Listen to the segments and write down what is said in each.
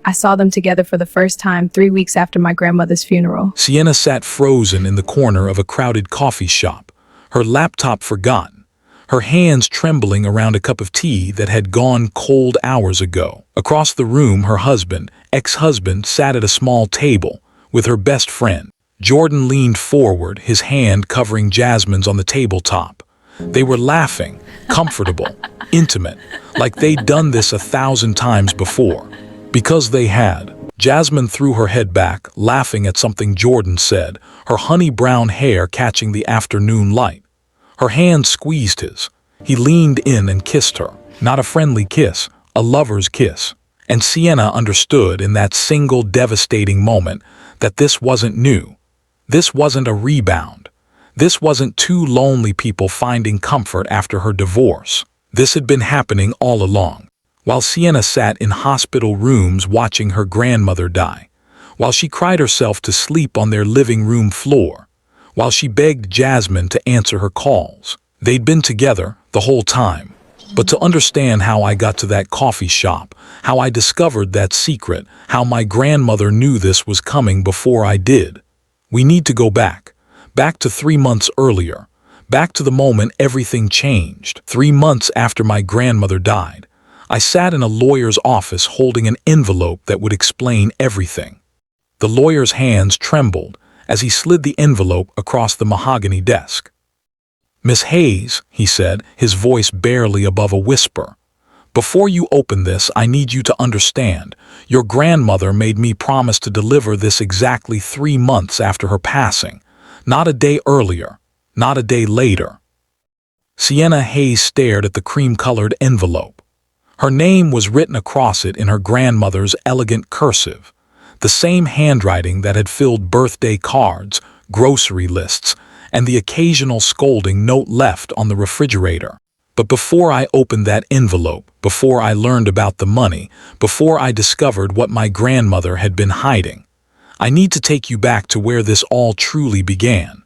I saw them together for the first time 3 weeks after my grandmother's funeral. Sienna sat frozen in the corner of a crowded coffee shop, her laptop forgotten, her hands trembling around a cup of tea that had gone cold hours ago. Across the room, her husband, ex-husband, sat at a small table with her best friend. Jordan leaned forward, his hand covering Jasmine's on the tabletop. They were laughing, comfortable, intimate, like they'd done this 1,000 times before. Because they had. Jasmine threw her head back, laughing at something Jordan said, her honey brown hair catching the afternoon light. Her hand squeezed his. He leaned in and kissed her. Not a friendly kiss, a lover's kiss. And Sienna understood in that single devastating moment that this wasn't new. This wasn't a rebound. This wasn't two lonely people finding comfort after her divorce. This had been happening all along. While Sienna sat in hospital rooms watching her grandmother die, while she cried herself to sleep on their living room floor, while she begged Jasmine to answer her calls. They'd been together the whole time. But to understand how I got to that coffee shop, how I discovered that secret, how my grandmother knew this was coming before I did, we need to go back to 3 months earlier, back to the moment everything changed. 3 months after my grandmother died, I sat in a lawyer's office holding an envelope that would explain everything. The lawyer's hands trembled as he slid the envelope across the mahogany desk. "Miss Hayes," he said, his voice barely above a whisper, "before you open this, I need you to understand. Your grandmother made me promise to deliver this exactly 3 months after her passing. Not a day earlier, not a day later." Sienna Hayes stared at the cream-colored envelope. Her name was written across it in her grandmother's elegant cursive, the same handwriting that had filled birthday cards, grocery lists, and the occasional scolding note left on the refrigerator. But before I opened that envelope, before I learned about the money, before I discovered what my grandmother had been hiding, I need to take you back to where this all truly began.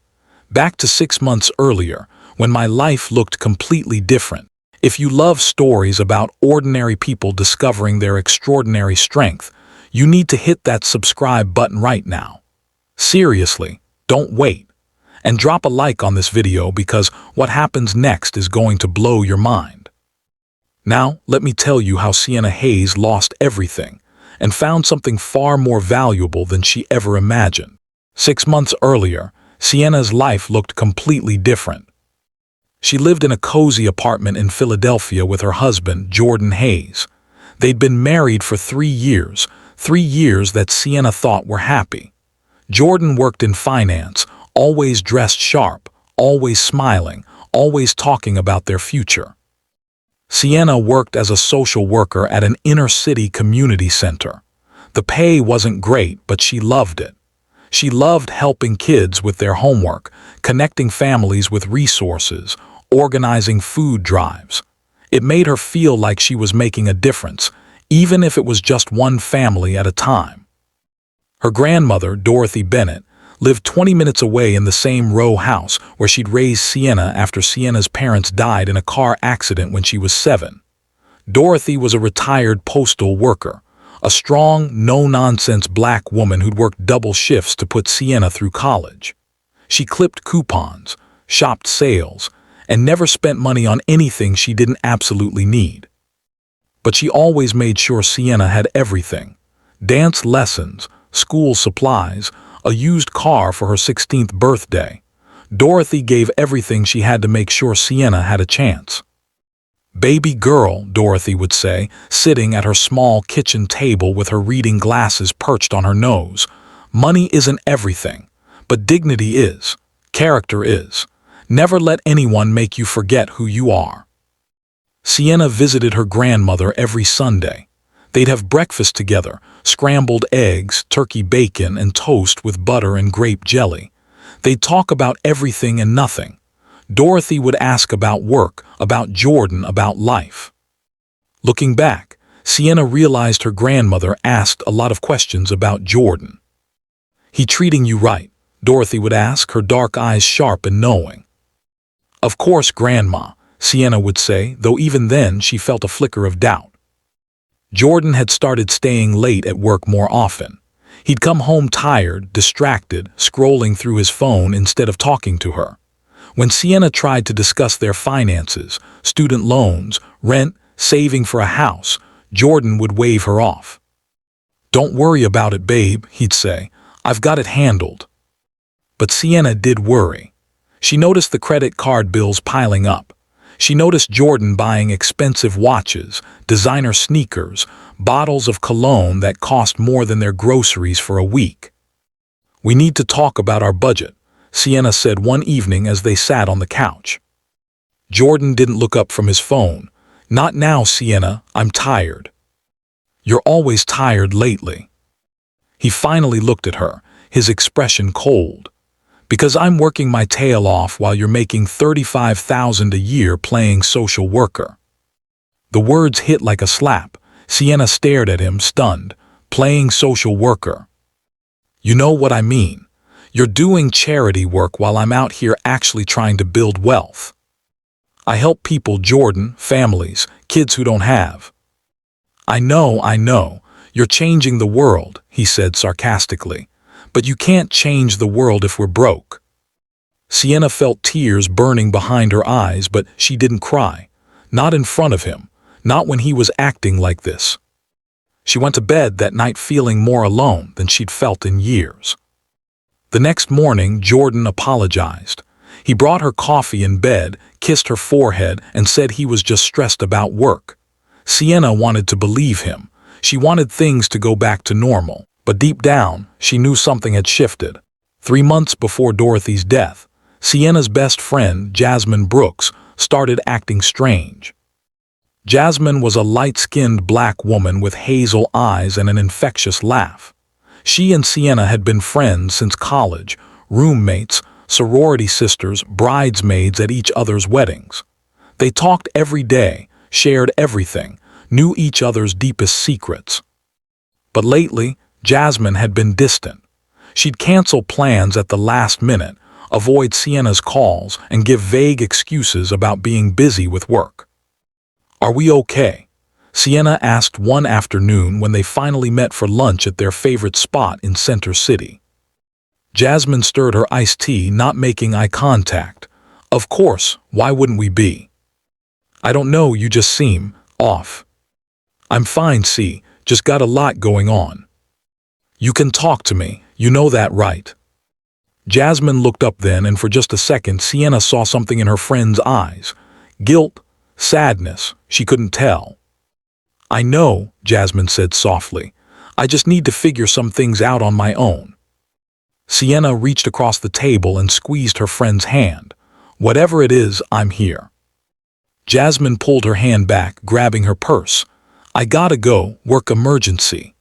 Back to 6 months earlier, when my life looked completely different. If you love stories about ordinary people discovering their extraordinary strength, you need to hit that subscribe button right now. Seriously, don't wait. And drop a like on this video because what happens next is going to blow your mind. Now, let me tell you how Sienna Hayes lost everything and found something far more valuable than she ever imagined. 6 months earlier, Sienna's life looked completely different. She lived in a cozy apartment in Philadelphia with her husband, Jordan Hayes. They'd been married for 3 years, 3 years that Sienna thought were happy. Jordan worked in finance, always dressed sharp, always smiling, always talking about their future. Sienna worked as a social worker at an inner-city community center. The pay wasn't great, but she loved it. She loved helping kids with their homework, connecting families with resources, organizing food drives. It made her feel like she was making a difference, even if it was just one family at a time. Her grandmother, Dorothy Bennett, lived 20 minutes away in the same row house where she'd raised Sienna after Sienna's parents died in a car accident when she was 7. Dorothy was a retired postal worker, a strong, no-nonsense black woman who'd worked double shifts to put Sienna through college. She clipped coupons, shopped sales, and never spent money on anything she didn't absolutely need. But she always made sure Sienna had everything: dance lessons, school supplies, a used car for her 16th birthday. Dorothy gave everything she had to make sure Sienna had a chance. "Baby girl," Dorothy would say, sitting at her small kitchen table with her reading glasses perched on her nose, "money isn't everything, but dignity is, character is. Never let anyone make you forget who you are." Sienna visited her grandmother every Sunday. They'd have breakfast together, scrambled eggs, turkey bacon, and toast with butter and grape jelly. They'd talk about everything and nothing. Dorothy would ask about work, about Jordan, about life. Looking back, Sienna realized her grandmother asked a lot of questions about Jordan. "He treating you right?" Dorothy would ask, her dark eyes sharp and knowing. "Of course, Grandma," Sienna would say, though even then she felt a flicker of doubt. Jordan had started staying late at work more often. He'd come home tired, distracted, scrolling through his phone instead of talking to her. When Sienna tried to discuss their finances, student loans, rent, saving for a house, Jordan would wave her off. "Don't worry about it, babe," he'd say. "I've got it handled." But Sienna did worry. She noticed the credit card bills piling up. She noticed Jordan buying expensive watches, designer sneakers, bottles of cologne that cost more than their groceries for a week. "We need to talk about our budget," Sienna said one evening as they sat on the couch. Jordan didn't look up from his phone. "Not now, Sienna, I'm tired." "You're always tired lately." He finally looked at her, his expression cold. "Because I'm working my tail off while you're making $35,000 a year playing social worker." The words hit like a slap. Sienna stared at him, stunned. "Playing social worker? You know what I mean. You're doing charity work while I'm out here actually trying to build wealth. I help people, Jordan, families, kids who don't have." I know. You're changing the world," he said sarcastically. "But you can't change the world if we're broke." Sienna felt tears burning behind her eyes, but she didn't cry. Not in front of him. Not when he was acting like this. She went to bed that night feeling more alone than she'd felt in years. The next morning, Jordan apologized. He brought her coffee in bed, kissed her forehead, and said he was just stressed about work. Sienna wanted to believe him. She wanted things to go back to normal. But deep down, she knew something had shifted. 3 months before Dorothy's death, Sienna's best friend, Jasmine Brooks, started acting strange. Jasmine was a light-skinned black woman with hazel eyes and an infectious laugh. She and Sienna had been friends since college, roommates, sorority sisters, bridesmaids at each other's weddings. They talked every day, shared everything, knew each other's deepest secrets. But lately, Jasmine had been distant. She'd cancel plans at the last minute, avoid Sienna's calls, and give vague excuses about being busy with work. "Are we okay?" Sienna asked one afternoon when they finally met for lunch at their favorite spot in Center City. Jasmine stirred her iced tea, not making eye contact. "Of course, why wouldn't we be?" "I don't know, you just seem off." "I'm fine, see, just got a lot going on." "You can talk to me, you know that, right?" Jasmine looked up then, and for just a second Sienna saw something in her friend's eyes. Guilt, sadness, she couldn't tell. "I know," Jasmine said softly. "I just need to figure some things out on my own." Sienna reached across the table and squeezed her friend's hand. "Whatever it is, I'm here." Jasmine pulled her hand back, grabbing her purse. "I gotta go, work emergency."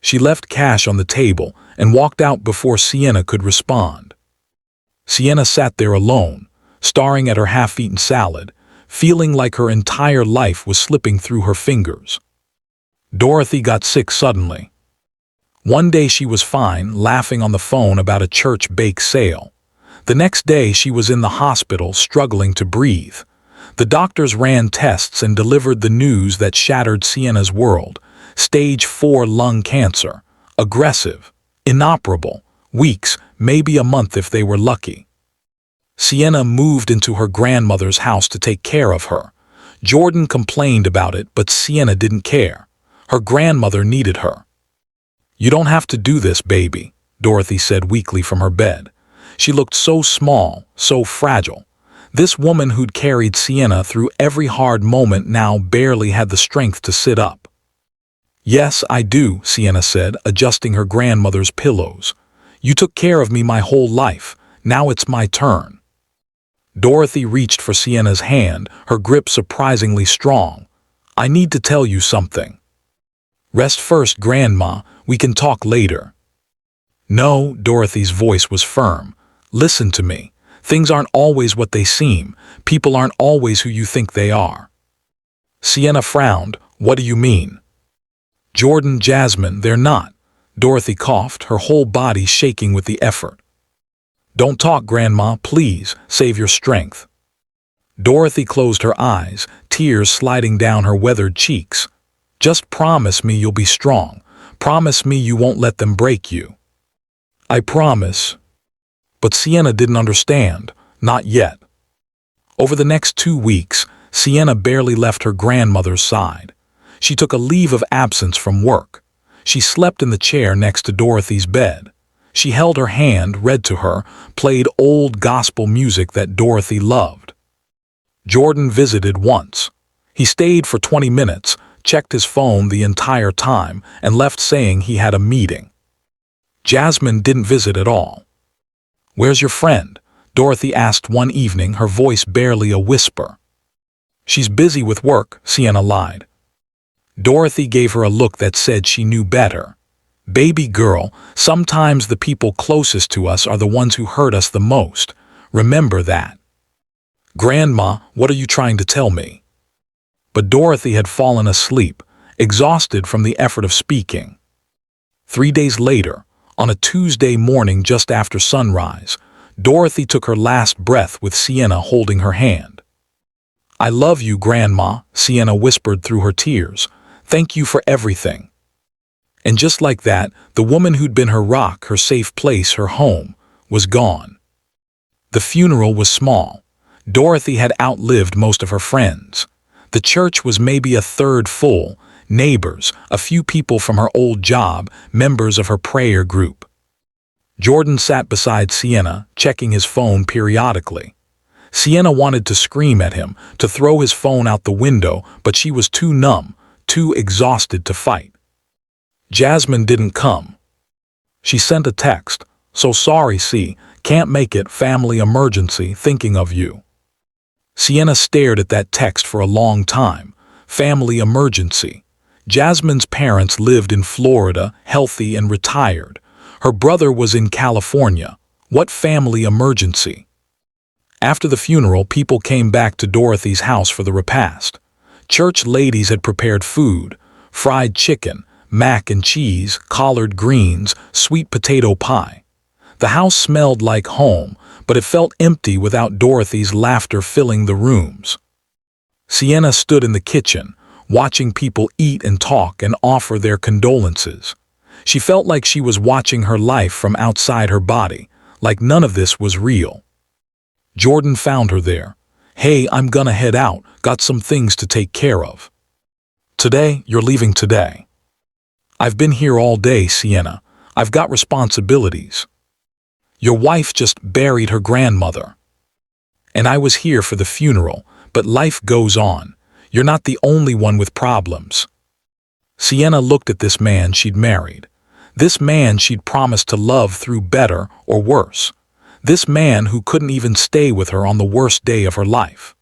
She left cash on the table and walked out before Sienna could respond. Sienna sat there alone, staring at her half-eaten salad, feeling like her entire life was slipping through her fingers. Dorothy got sick suddenly. One day she was fine, laughing on the phone about a church bake sale. The next day she was in the hospital, struggling to breathe. The doctors ran tests and delivered the news that shattered Sienna's world. Stage 4 lung cancer. Aggressive. Inoperable. Weeks, maybe a month if they were lucky. Sienna moved into her grandmother's house to take care of her. Jordan complained about it, but Sienna didn't care. Her grandmother needed her. "You don't have to do this, baby," Dorothy said weakly from her bed. She looked so small, so fragile. This woman who'd carried Sienna through every hard moment now barely had the strength to sit up. "Yes, I do," Sienna said, adjusting her grandmother's pillows. "You took care of me my whole life. Now it's my turn." Dorothy reached for Sienna's hand, her grip surprisingly strong. "I need to tell you something." "Rest first, Grandma. We can talk later." "No," Dorothy's voice was firm. "Listen to me. Things aren't always what they seem. People aren't always who you think they are." Sienna frowned. "What do you mean?" "Jordan, Jasmine, they're not." Dorothy coughed, her whole body shaking with the effort. "Don't talk, Grandma, please. Save your strength." Dorothy closed her eyes, tears sliding down her weathered cheeks. Just promise me you'll be strong. Promise me you won't let them break you. I promise. But Sienna didn't understand. Not yet. Over the next 2 weeks, Sienna barely left her grandmother's side. She took a leave of absence from work. She slept in the chair next to Dorothy's bed. She held her hand, read to her, played old gospel music that Dorothy loved. Jordan visited once. He stayed for 20 minutes, checked his phone the entire time, and left saying he had a meeting. Jasmine didn't visit at all. "Where's your friend?" Dorothy asked one evening, her voice barely a whisper. "She's busy with work," Sienna lied. Dorothy gave her a look that said she knew better. "Baby girl, sometimes the people closest to us are the ones who hurt us the most. Remember that." "Grandma, what are you trying to tell me?" But Dorothy had fallen asleep, exhausted from the effort of speaking. 3 days later, on a Tuesday morning just after sunrise, Dorothy took her last breath with Sienna holding her hand. "I love you, Grandma," Sienna whispered through her tears. "Thank you for everything." And just like that, the woman who'd been her rock, her safe place, her home, was gone. The funeral was small. Dorothy had outlived most of her friends. The church was maybe a third full, neighbors, a few people from her old job, members of her prayer group. Jordan sat beside Sienna, checking his phone periodically. Sienna wanted to scream at him, to throw his phone out the window, but she was too numb, too exhausted to fight. Jasmine didn't come. She sent a text, "So sorry, C, can't make it, family emergency, thinking of you." Sienna stared at that text for a long time. Family emergency. Jasmine's parents lived in Florida, healthy and retired. Her brother was in California. What family emergency? After the funeral, people came back to Dorothy's house for the repast. Church ladies had prepared food: fried chicken, mac and cheese, collard greens, sweet potato pie. The house smelled like home, but it felt empty without Dorothy's laughter filling the rooms. Sienna stood in the kitchen, watching people eat and talk and offer their condolences. She felt like she was watching her life from outside her body, like none of this was real. Jordan found her there. "Hey, I'm gonna head out, got some things to take care of." "Today? You're leaving today?" "I've been here all day, Sienna. I've got responsibilities." "Your wife just buried her grandmother." "And I was here for the funeral, but life goes on. You're not the only one with problems." Sienna looked at this man she'd married. This man she'd promised to love through better or worse. This man who couldn't even stay with her on the worst day of her life.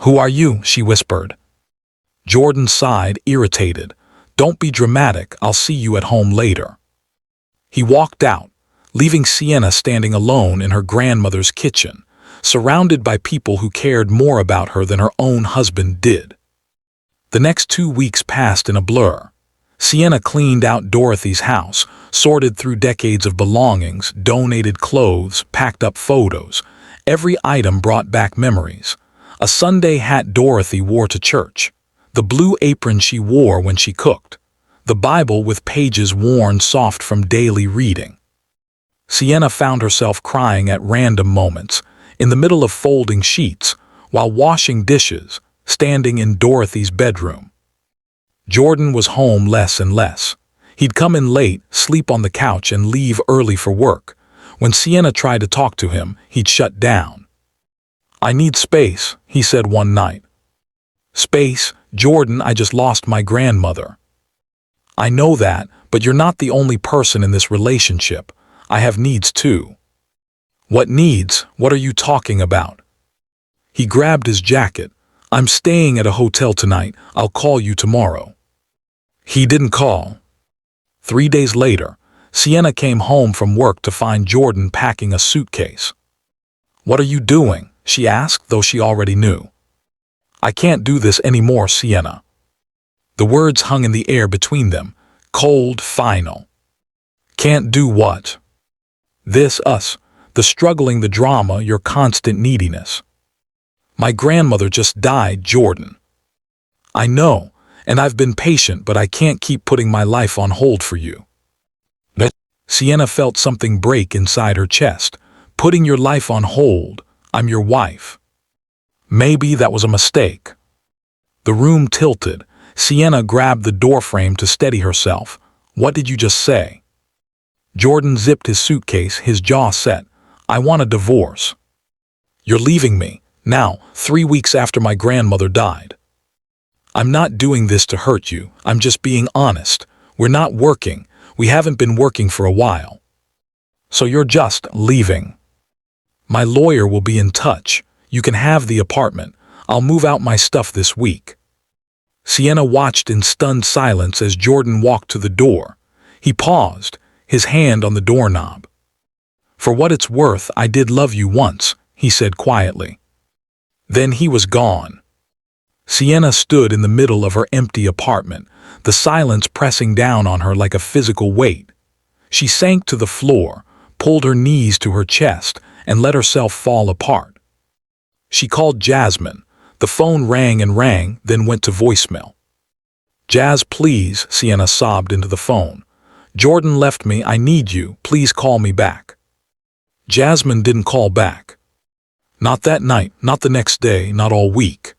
"Who are you?" she whispered. Jordan sighed, irritated. "Don't be dramatic, I'll see you at home later." He walked out, leaving Sienna standing alone in her grandmother's kitchen, surrounded by people who cared more about her than her own husband did. The next 2 weeks passed in a blur. Sienna cleaned out Dorothy's house, sorted through decades of belongings, donated clothes, packed up photos. Every item brought back memories. A Sunday hat Dorothy wore to church, the blue apron she wore when she cooked, the Bible with pages worn soft from daily reading. Sienna found herself crying at random moments, in the middle of folding sheets, while washing dishes, standing in Dorothy's bedroom. Jordan was home less and less. He'd come in late, sleep on the couch, and leave early for work. When Sienna tried to talk to him, he'd shut down. "I need space," he said one night. "Space? Jordan, I just lost my grandmother." "I know that, but you're not the only person in this relationship. I have needs too." "What needs? What are you talking about?" He grabbed his jacket. "I'm staying at a hotel tonight. I'll call you tomorrow." He didn't call. 3 days later, Sienna came home from work to find Jordan packing a suitcase. "What are you doing?" she asked, though she already knew. "I can't do this anymore, Sienna." The words hung in the air between them, cold, final. "Can't do what?" "This, us, the struggling, the drama, your constant neediness." "My grandmother just died, Jordan." "I know, And I've been patient, but I can't keep putting my life on hold for you. Sienna felt something break inside her chest. Putting your life on hold? I'm your wife. Maybe that was a mistake. The room tilted. Sienna grabbed the doorframe to steady herself. What did you just say? Jordan zipped his suitcase, his jaw set. I want a divorce. You're leaving me, now, 3 weeks after my grandmother died. I'm not doing this to hurt you, I'm just being honest. We're not working. We haven't been working for a while. So you're just leaving. My lawyer will be in touch. You can have the apartment. I'll move out my stuff this week. Sienna watched in stunned silence as Jordan walked to the door. He paused, his hand on the doorknob. For what it's worth, I did love you once, he said quietly. Then he was gone. Sienna stood in the middle of her empty apartment, the silence pressing down on her like a physical weight. She sank to the floor, pulled her knees to her chest, and let herself fall apart. She called Jasmine. The phone rang and rang, then went to voicemail. Jazz, please, Sienna sobbed into the phone. Jordan left me, I need you, please call me back. Jasmine didn't call back. Not that night, not the next day, not all week.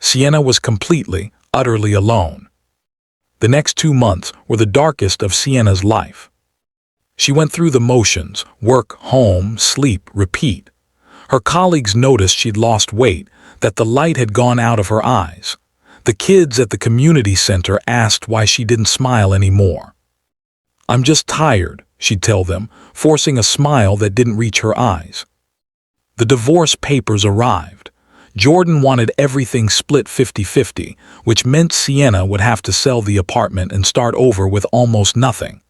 Sienna was completely, utterly alone. The next 2 months were the darkest of Sienna's life. She went through the motions, work, home, sleep, repeat. Her colleagues noticed she'd lost weight, that the light had gone out of her eyes. The kids at the community center asked why she didn't smile anymore. I'm just tired, she'd tell them, forcing a smile that didn't reach her eyes. The divorce papers arrived. Jordan wanted everything split 50-50, which meant Sienna would have to sell the apartment and start over with almost nothing.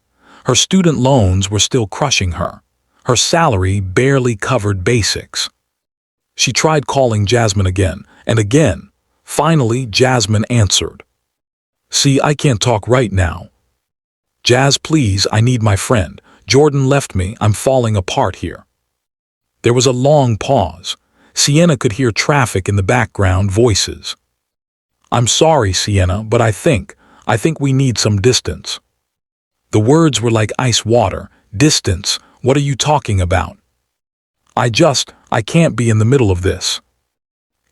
Her student loans were still crushing her. Her salary barely covered basics. She tried calling Jasmine again and again. Finally, Jasmine answered. See, I can't talk right now. Jazz, please, I need my friend. Jordan left me, I'm falling apart here. There was a long pause. Sienna could hear traffic in the background, voices. I'm sorry, Sienna, but I think we need some distance. The words were like ice water. Distance, what are you talking about? I can't be in the middle of this.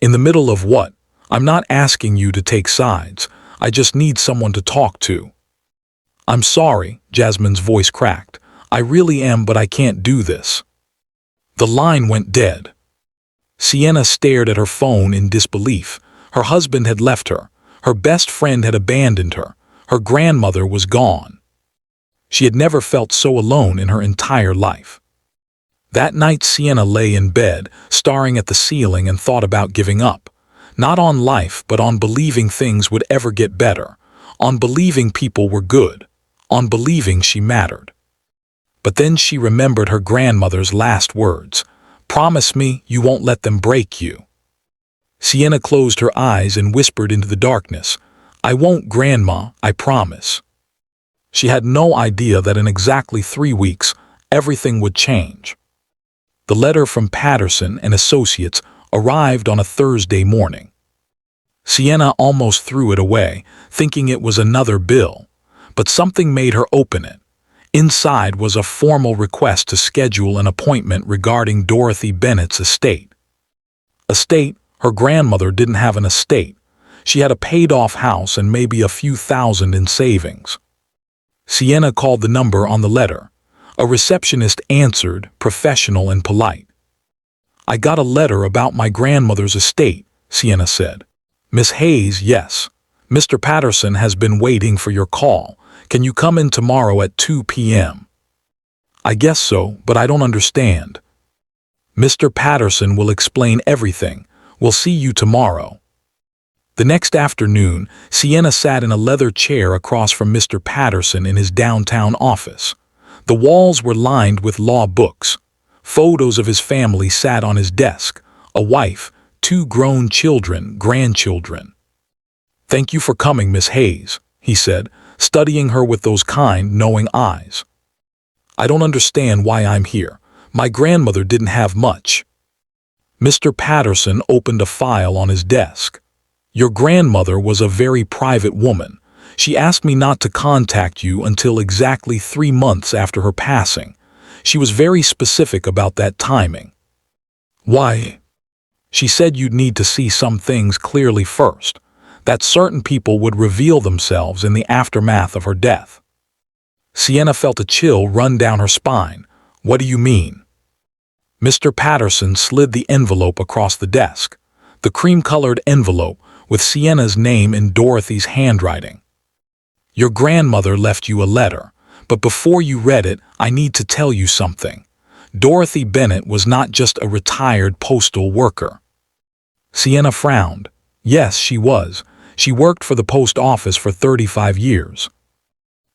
In the middle of what? I'm not asking you to take sides. I just need someone to talk to. I'm sorry, Jasmine's voice cracked. I really am, but I can't do this. The line went dead. Sienna stared at her phone in disbelief. Her husband had left her. Her best friend had abandoned her. Her grandmother was gone. She had never felt so alone in her entire life. That night, Sienna lay in bed, staring at the ceiling, and thought about giving up. Not on life, but on believing things would ever get better. On believing people were good. On believing she mattered. But then she remembered her grandmother's last words. Promise me you won't let them break you. Sienna closed her eyes and whispered into the darkness. I won't, Grandma, I promise. She had no idea that in exactly 3 weeks, everything would change. The letter from Patterson and Associates arrived on a Thursday morning. Sienna almost threw it away, thinking it was another bill, but something made her open it. Inside was a formal request to schedule an appointment regarding Dorothy Bennett's estate. Estate? Her grandmother didn't have an estate. She had a paid-off house and maybe a few thousand in savings. Sienna called the number on the letter. A receptionist answered, professional and polite. I got a letter about my grandmother's estate, Sienna said. Miss Hayes, yes. Mr. Patterson has been waiting for your call. Can you come in tomorrow at 2 p.m.? I guess so, but I don't understand. Mr. Patterson will explain everything. We'll see you tomorrow. The next afternoon, Sienna sat in a leather chair across from Mr. Patterson in his downtown office. The walls were lined with law books. Photos of his family sat on his desk, a wife, 2 grown children, grandchildren. Thank you for coming, Miss Hayes, he said, studying her with those kind, knowing eyes. I don't understand why I'm here. My grandmother didn't have much. Mr. Patterson opened a file on his desk. Your grandmother was a very private woman. She asked me not to contact you until exactly 3 months after her passing. She was very specific about that timing. Why? She said you'd need to see some things clearly first, that certain people would reveal themselves in the aftermath of her death. Sienna felt a chill run down her spine. What do you mean? Mr. Patterson slid the envelope across the desk, the cream-colored envelope with Sienna's name in Dorothy's handwriting. Your grandmother left you a letter, but before you read it, I need to tell you something. Dorothy Bennett was not just a retired postal worker. Sienna frowned. Yes, she was. She worked for the post office for 35 years.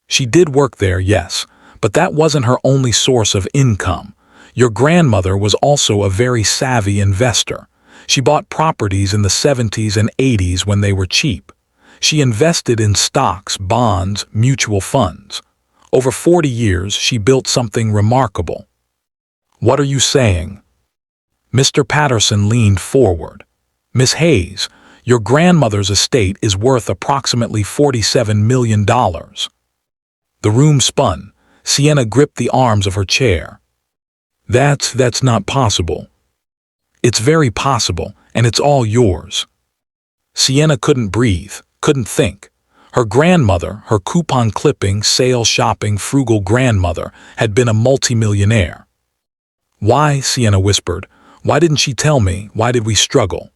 She did work there, yes, but that wasn't her only source of income. Your grandmother was also a very savvy investor. She bought properties in the 70s and 80s when they were cheap. She invested in stocks, bonds, mutual funds. Over 40 years, she built something remarkable. What are you saying? Mr. Patterson leaned forward. Miss Hayes, your grandmother's estate is worth approximately $47 million. The room spun. Sienna gripped the arms of her chair. That's not possible. It's very possible, and it's all yours. Sienna couldn't breathe, couldn't think. Her grandmother, her coupon-clipping, sale-shopping, frugal grandmother, had been a multimillionaire. Why, Sienna whispered, why didn't she tell me? Why did we struggle?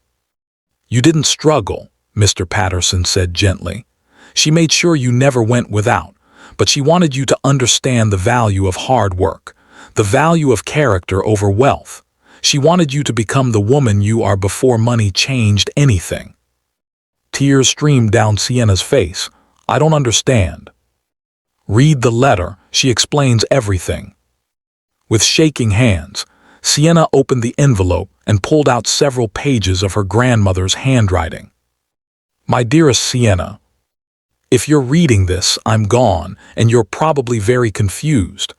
You didn't struggle, Mr. Patterson said gently. She made sure you never went without, but she wanted you to understand the value of hard work, the value of character over wealth. She wanted you to become the woman you are before money changed anything. Tears streamed down Sienna's face. I don't understand. Read the letter. She explains everything. With shaking hands, Sienna opened the envelope and pulled out several pages of her grandmother's handwriting. My dearest Sienna, if you're reading this, I'm gone, and you're probably very confused.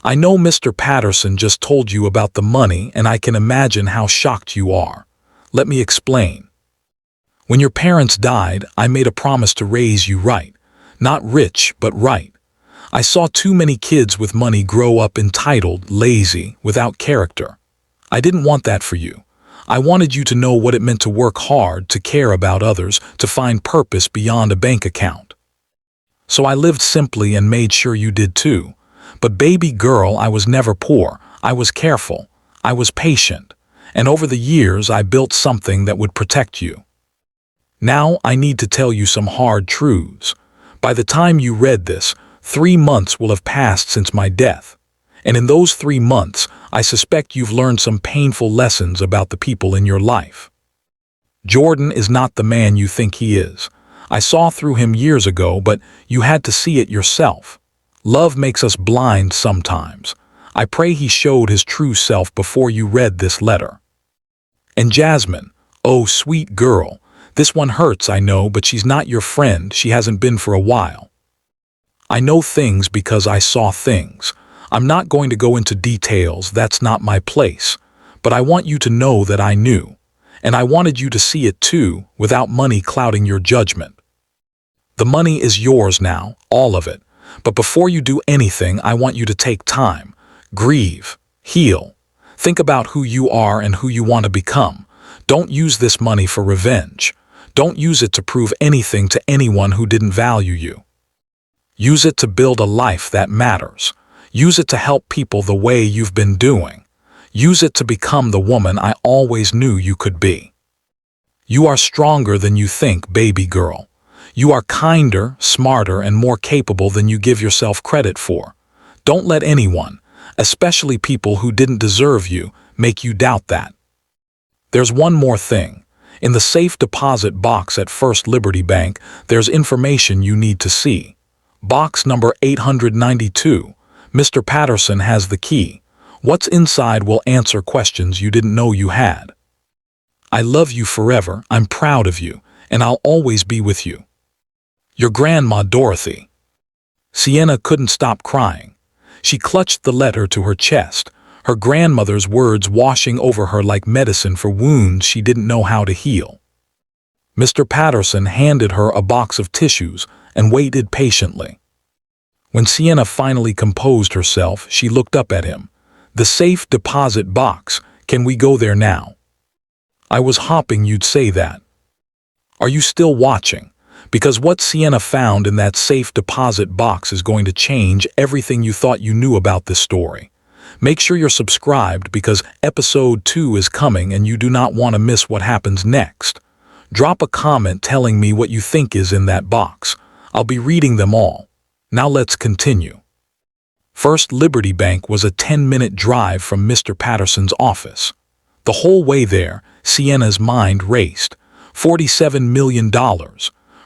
I know Mr. Patterson just told you about the money, and I can imagine how shocked you are. Let me explain. When your parents died, I made a promise to raise you right. Not rich, but right. I saw too many kids with money grow up entitled, lazy, without character. I didn't want that for you. I wanted you to know what it meant to work hard, to care about others, to find purpose beyond a bank account. So I lived simply and made sure you did too. But baby girl, I was never poor. I was careful. I was patient. And over the years, I built something that would protect you. Now I need to tell you some hard truths. By the time you read this, 3 months will have passed since my death. And in those 3 months, I suspect you've learned some painful lessons about the people in your life. Jordan is not the man you think he is. I saw through him years ago, but you had to see it yourself. Love makes us blind sometimes. I pray he showed his true self before you read this letter. And Jasmine, oh sweet girl, this one hurts, I know, but she's not your friend. She hasn't been for a while. I know things because I saw things. I'm not going to go into details, that's not my place. But I want you to know that I knew. And I wanted you to see it too, without money clouding your judgment. The money is yours now, all of it. But before you do anything, I want you to take time. Grieve. Heal. Think about who you are and who you want to become. Don't use this money for revenge. Don't use it to prove anything to anyone who didn't value you. Use it to build a life that matters. Use it to help people the way you've been doing. Use it to become the woman I always knew you could be. You are stronger than you think, baby girl. You are kinder, smarter, and more capable than you give yourself credit for. Don't let anyone, especially people who didn't deserve you, make you doubt that. There's one more thing. In the safe deposit box at First Liberty Bank, there's information you need to see. Box number 892. Mr. Patterson has the key. What's inside will answer questions you didn't know you had. I love you forever, I'm proud of you, and I'll always be with you. Your grandma, Dorothy. Sienna couldn't stop crying. She clutched the letter to her chest, her grandmother's words washing over her like medicine for wounds she didn't know how to heal. Mr. Patterson handed her a box of tissues and waited patiently. When Sienna finally composed herself, she looked up at him. "The safe deposit box. Can we go there now?" "I was hoping you'd say that." "Are you still watching? Because what Sienna found in that safe deposit box is going to change everything you thought you knew about this story. Make sure you're subscribed because episode 2 is coming and you do not want to miss what happens next. Drop a comment telling me what you think is in that box. I'll be reading them all. Now let's continue. First Liberty Bank was a 10-minute drive from Mr. Patterson's office. The whole way there, Sienna's mind raced. $47 million.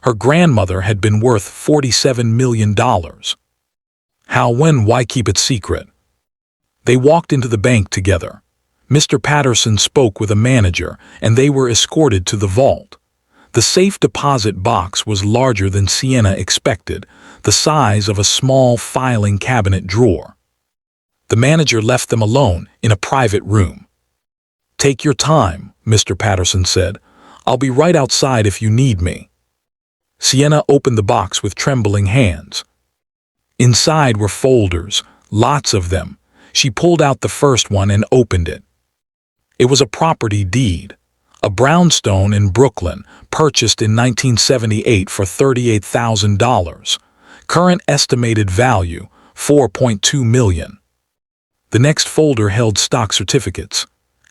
Her grandmother had been worth $47 million. How, when, why keep it secret? They walked into the bank together. Mr. Patterson spoke with a manager, and they were escorted to the vault. The safe deposit box was larger than Sienna expected, the size of a small filing cabinet drawer. The manager left them alone in a private room. "Take your time," Mr. Patterson said. "I'll be right outside if you need me." Sienna opened the box with trembling hands. Inside were folders, lots of them. She pulled out the first one and opened it. It was a property deed, a brownstone in Brooklyn, purchased in 1978 for $38,000. Current estimated value, $4.2 million. The next folder held stock certificates.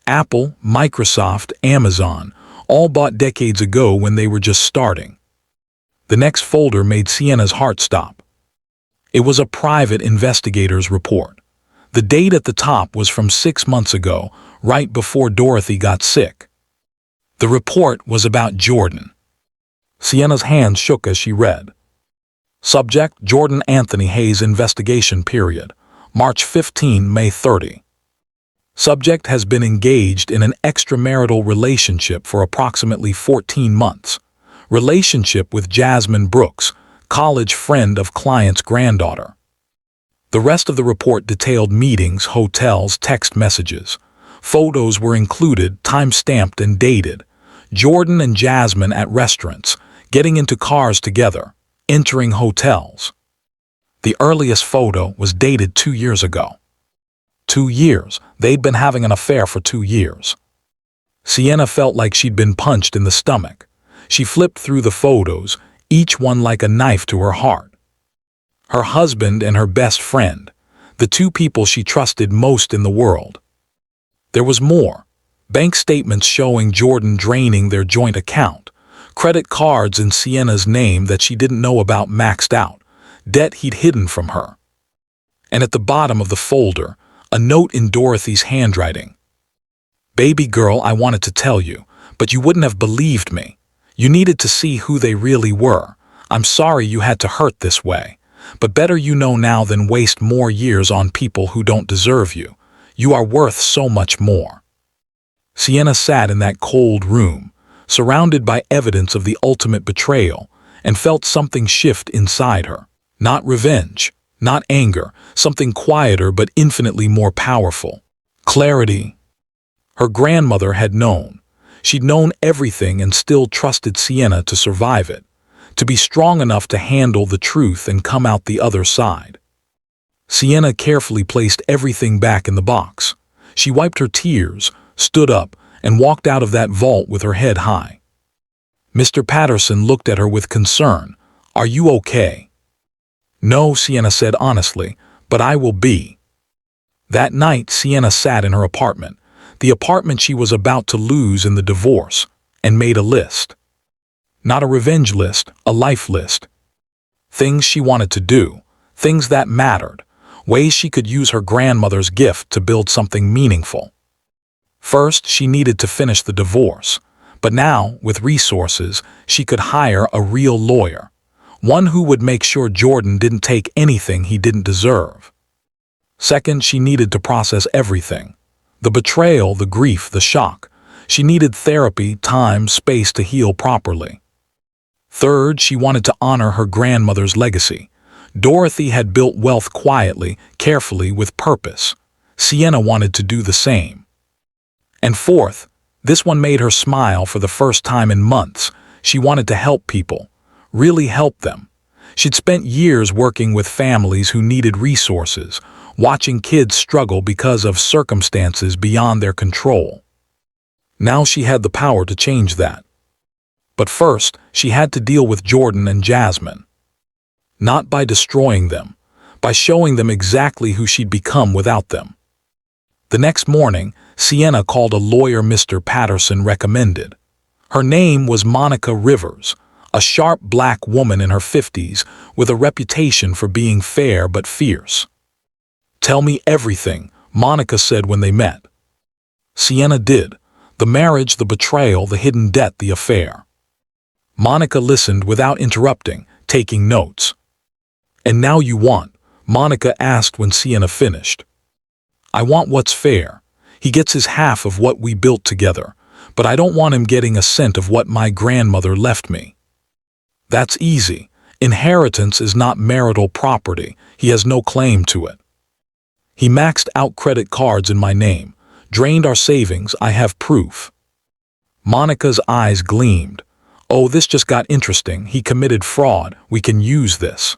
Apple, Microsoft, Amazon, all bought decades ago when they were just starting. The next folder made Sienna's heart stop. It was a private investigator's report. The date at the top was from 6 months ago, right before Dorothy got sick. The report was about Jordan. Sienna's hands shook as she read. Subject: Jordan Anthony Hayes investigation period. March 15, May 30. Subject has been engaged in an extramarital relationship for approximately 14 months. Relationship with Jasmine Brooks, college friend of client's granddaughter. The rest of the report detailed meetings, hotels, text messages. Photos were included, time-stamped and dated. Jordan and Jasmine at restaurants, getting into cars together, entering hotels. The earliest photo was dated 2 years ago. 2 years. They'd been having an affair for 2 years. Sienna felt like she'd been punched in the stomach. She flipped through the photos, each one like a knife to her heart. Her husband and her best friend, the two people she trusted most in the world. There was more. Bank statements showing Jordan draining their joint account, credit cards in Sienna's name that she didn't know about maxed out, debt he'd hidden from her. And at the bottom of the folder, a note in Dorothy's handwriting. Baby girl, I wanted to tell you, but you wouldn't have believed me. You needed to see who they really were. I'm sorry you had to hurt this way, but better you know now than waste more years on people who don't deserve you. You are worth so much more. Sienna sat in that cold room, surrounded by evidence of the ultimate betrayal, and felt something shift inside her. Not revenge, not anger, something quieter but infinitely more powerful. Clarity. Her grandmother had known. She'd known everything and still trusted Sienna to survive it, to be strong enough to handle the truth and come out the other side. Sienna carefully placed everything back in the box. She wiped her tears, stood up, and walked out of that vault with her head high. Mr. Patterson looked at her with concern. Are you okay? No, Sienna said honestly, but I will be. That night, Sienna sat in her apartment, the apartment she was about to lose in the divorce, and made a list. Not a revenge list, a life list. Things she wanted to do, things that mattered, ways she could use her grandmother's gift to build something meaningful. First, she needed to finish the divorce, but now, with resources, she could hire a real lawyer, one who would make sure Jordan didn't take anything he didn't deserve. Second, she needed to process everything. The betrayal, the grief, the shock. She needed therapy, time, space to heal properly. Third, she wanted to honor her grandmother's legacy. Dorothy had built wealth quietly, carefully, with purpose. Sienna wanted to do the same. And fourth, this one made her smile for the first time in months. She wanted to help people, really help them. She'd spent years working with families who needed resources, watching kids struggle because of circumstances beyond their control. Now she had the power to change that. But first, she had to deal with Jordan and Jasmine. Not by destroying them, by showing them exactly who she'd become without them. The next morning, Sienna called a lawyer Mr. Patterson recommended. Her name was Monica Rivers, a sharp black woman in her 50s with a reputation for being fair but fierce. "Tell me everything," Monica said when they met. Sienna did. The marriage, the betrayal, the hidden debt, the affair. Monica listened without interrupting, taking notes. "And now you want?" Monica asked when Sienna finished. "I want what's fair. He gets his half of what we built together, but I don't want him getting a cent of what my grandmother left me." "That's easy. Inheritance is not marital property. He has no claim to it. He maxed out credit cards in my name, drained our savings. I have proof." Monica's eyes gleamed. "Oh, this just got interesting. He committed fraud. We can use this."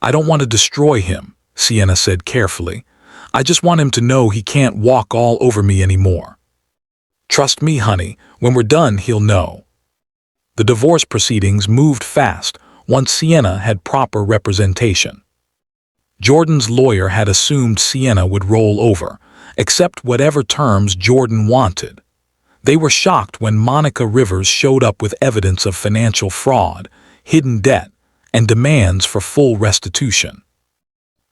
"I don't want to destroy him," Sienna said carefully. "I just want him to know he can't walk all over me anymore. Trust me, honey, when we're done, he'll know." The divorce proceedings moved fast once Sienna had proper representation. Jordan's lawyer had assumed Sienna would roll over, accept whatever terms Jordan wanted. They were shocked when Monica Rivers showed up with evidence of financial fraud, hidden debt, and demands for full restitution.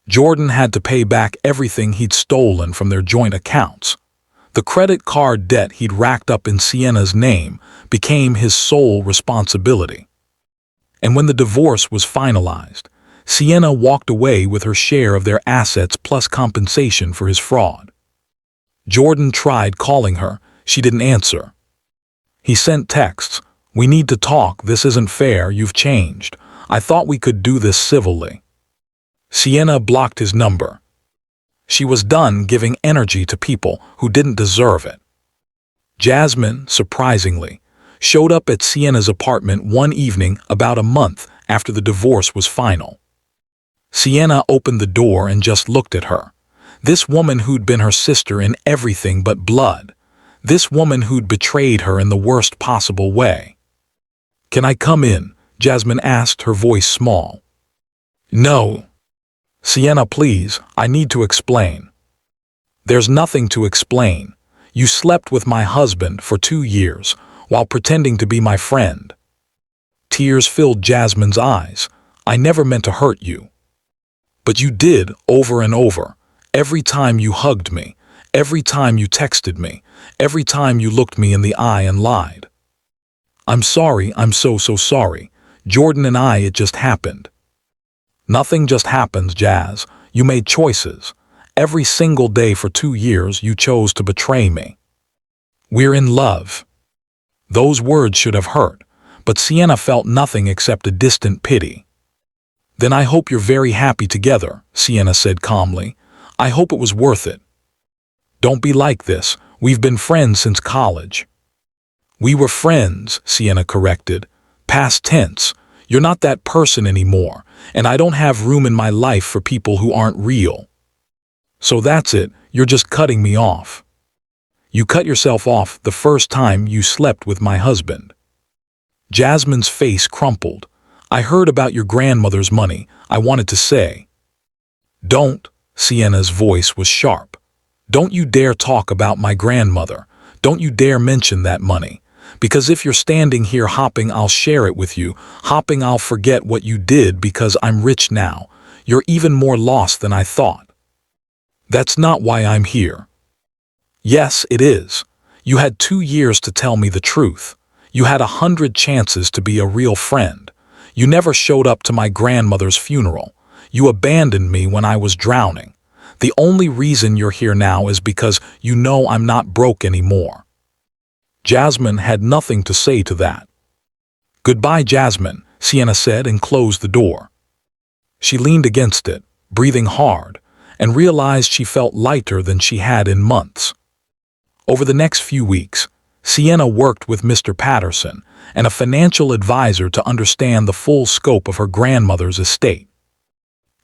Jordan had to pay back everything he'd stolen from their joint accounts. The credit card debt he'd racked up in Sienna's name became his sole responsibility. And when the divorce was finalized, Sienna walked away with her share of their assets plus compensation for his fraud. Jordan tried calling her. She didn't answer. He sent texts. "We need to talk. This isn't fair. You've changed. I thought we could do this civilly." Sienna blocked his number. She was done giving energy to people who didn't deserve it. Jasmine, surprisingly, showed up at Sienna's apartment one evening about a month after the divorce was final. Sienna opened the door and just looked at her. This woman who'd been her sister in everything but blood. This woman who'd betrayed her in the worst possible way. "Can I come in?" Jasmine asked, her voice small. "No." "Sienna, please, I need to explain." "There's nothing to explain. You slept with my husband for 2 years while pretending to be my friend." Tears filled Jasmine's eyes. "I never meant to hurt you." "But you did, over and over. Every time you hugged me, every time you texted me, every time you looked me in the eye and lied." "I'm sorry, I'm so sorry. Jordan and I, it just happened." "Nothing just happens, Jazz. You made choices. Every single day for 2 years you chose to betray me. We're in love." Those words should have hurt, but Sienna felt nothing except a distant pity. "Then I hope you're very happy together," Sienna said calmly. "I hope it was worth it." "Don't be like this. We've been friends since college." "We were friends," Sienna corrected. "Past tense. You're not that person anymore, and I don't have room in my life for people who aren't real." "So that's it, you're just cutting me off." "You cut yourself off the first time you slept with my husband." Jasmine's face crumpled. "I heard about your grandmother's money. I wanted to say." "Don't," Sienna's voice was sharp. "Don't you dare talk about my grandmother. Don't you dare mention that money. Because if you're standing here hopping, I'll share it with you. Hopping, I'll forget what you did because I'm rich now. You're even more lost than I thought." "That's not why I'm here." "Yes, it is. You had 2 years to tell me the truth. You had 100 chances to be a real friend. You never showed up to my grandmother's funeral. You abandoned me when I was drowning. The only reason you're here now is because you know I'm not broke anymore." Jasmine had nothing to say to that. "Goodbye, Jasmine," Sienna said and closed the door. She leaned against it, breathing hard, and realized she felt lighter than she had in months. Over the next few weeks, Sienna worked with Mr. Patterson and a financial advisor to understand the full scope of her grandmother's estate.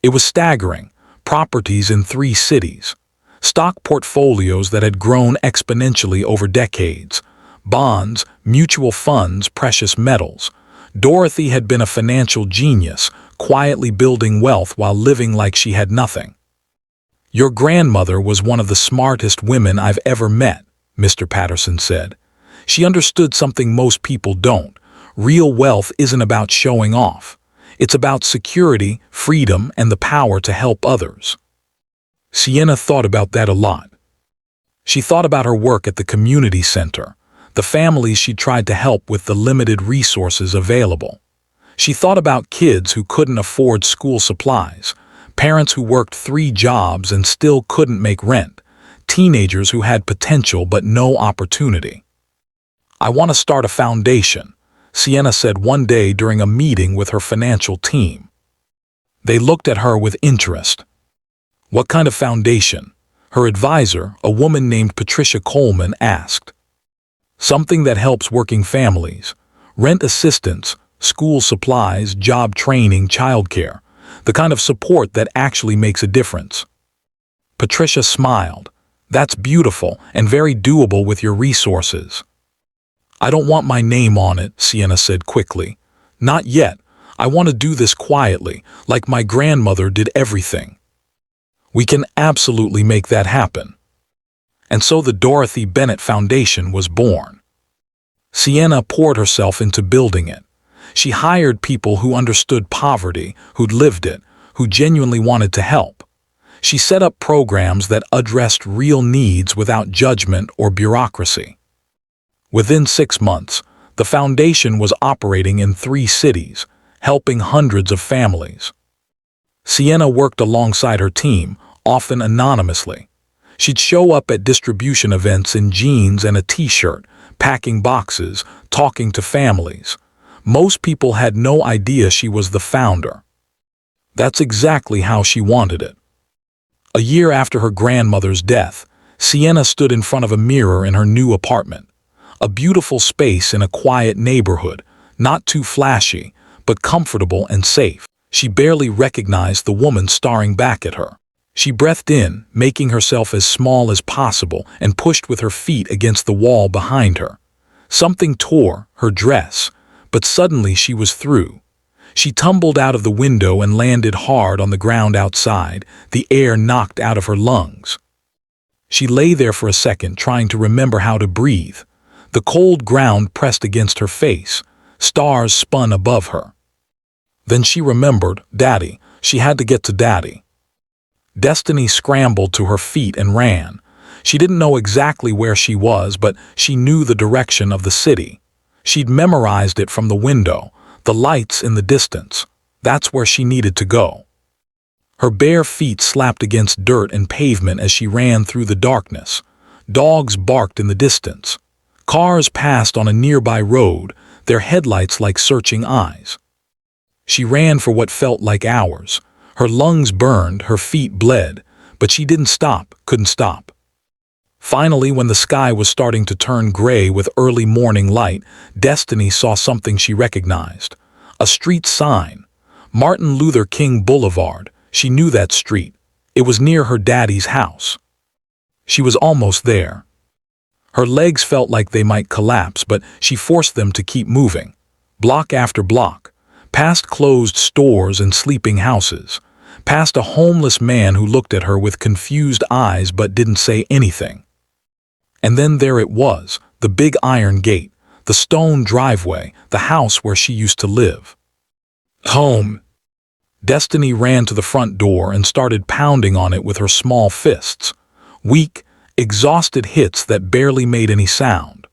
It was staggering: properties in 3 cities, stock portfolios that had grown exponentially over decades, bonds, mutual funds, precious metals. Dorothy had been a financial genius, quietly building wealth while living like she had nothing. "Your grandmother was one of the smartest women I've ever met," Mr. Patterson said. "She understood something most people don't. Real wealth isn't about showing off. It's about security, freedom, and the power to help others." Sienna thought about that a lot. She thought about her work at the community center, the families she tried to help with the limited resources available. She thought about kids who couldn't afford school supplies, parents who worked 3 jobs and still couldn't make rent, teenagers who had potential but no opportunity. "I want to start a foundation," Sienna said one day during a meeting with her financial team. They looked at her with interest. "What kind of foundation?" her advisor, a woman named Patricia Coleman, asked. "Something that helps working families, rent assistance, school supplies, job training, childcare, the kind of support that actually makes a difference." Patricia smiled. "That's beautiful and very doable with your resources." "I don't want my name on it," Sienna said quickly. "Not yet. I want to do this quietly, like my grandmother did everything." "We can absolutely make that happen." And so the Dorothy Bennett Foundation was born. Sienna poured herself into building it. She hired people who understood poverty, who'd lived it, who genuinely wanted to help. She set up programs that addressed real needs without judgment or bureaucracy. Within 6 months, the foundation was operating in 3 cities, helping hundreds of families. Sienna worked alongside her team, often anonymously. She'd show up at distribution events in jeans and a t-shirt, packing boxes, talking to families. Most people had no idea she was the founder. That's exactly how she wanted it. A year after her grandmother's death, Sienna stood in front of a mirror in her new apartment. A beautiful space in a quiet neighborhood, not too flashy, but comfortable and safe. She barely recognized the woman staring back at her. She breathed in, making herself as small as possible, and pushed with her feet against the wall behind her. Something tore her dress, but suddenly she was through. She tumbled out of the window and landed hard on the ground outside, the air knocked out of her lungs. She lay there for a second, trying to remember how to breathe. The cold ground pressed against her face. Stars spun above her. Then she remembered Daddy. She had to get to Daddy. Destiny scrambled to her feet and ran. She didn't know exactly where she was, but she knew the direction of the city. She'd memorized it from the window, the lights in the distance. That's where she needed to go. Her bare feet slapped against dirt and pavement as she ran through the darkness. Dogs barked in the distance. Cars passed on a nearby road, their headlights like searching eyes. She ran for what felt like hours. Her lungs burned, her feet bled, but she didn't stop, couldn't stop. Finally, when the sky was starting to turn gray with early morning light, Destiny saw something she recognized. A street sign. Martin Luther King Boulevard. She knew that street. It was near her daddy's house. She was almost there. Her legs felt like they might collapse, but she forced them to keep moving. Block after block, past closed stores and sleeping houses, past a homeless man who looked at her with confused eyes but didn't say anything. And then there it was, the big iron gate, the stone driveway, the house where she used to live. Home. Destiny ran to the front door and started pounding on it with her small fists. Weak, exhausted hits that barely made any sound.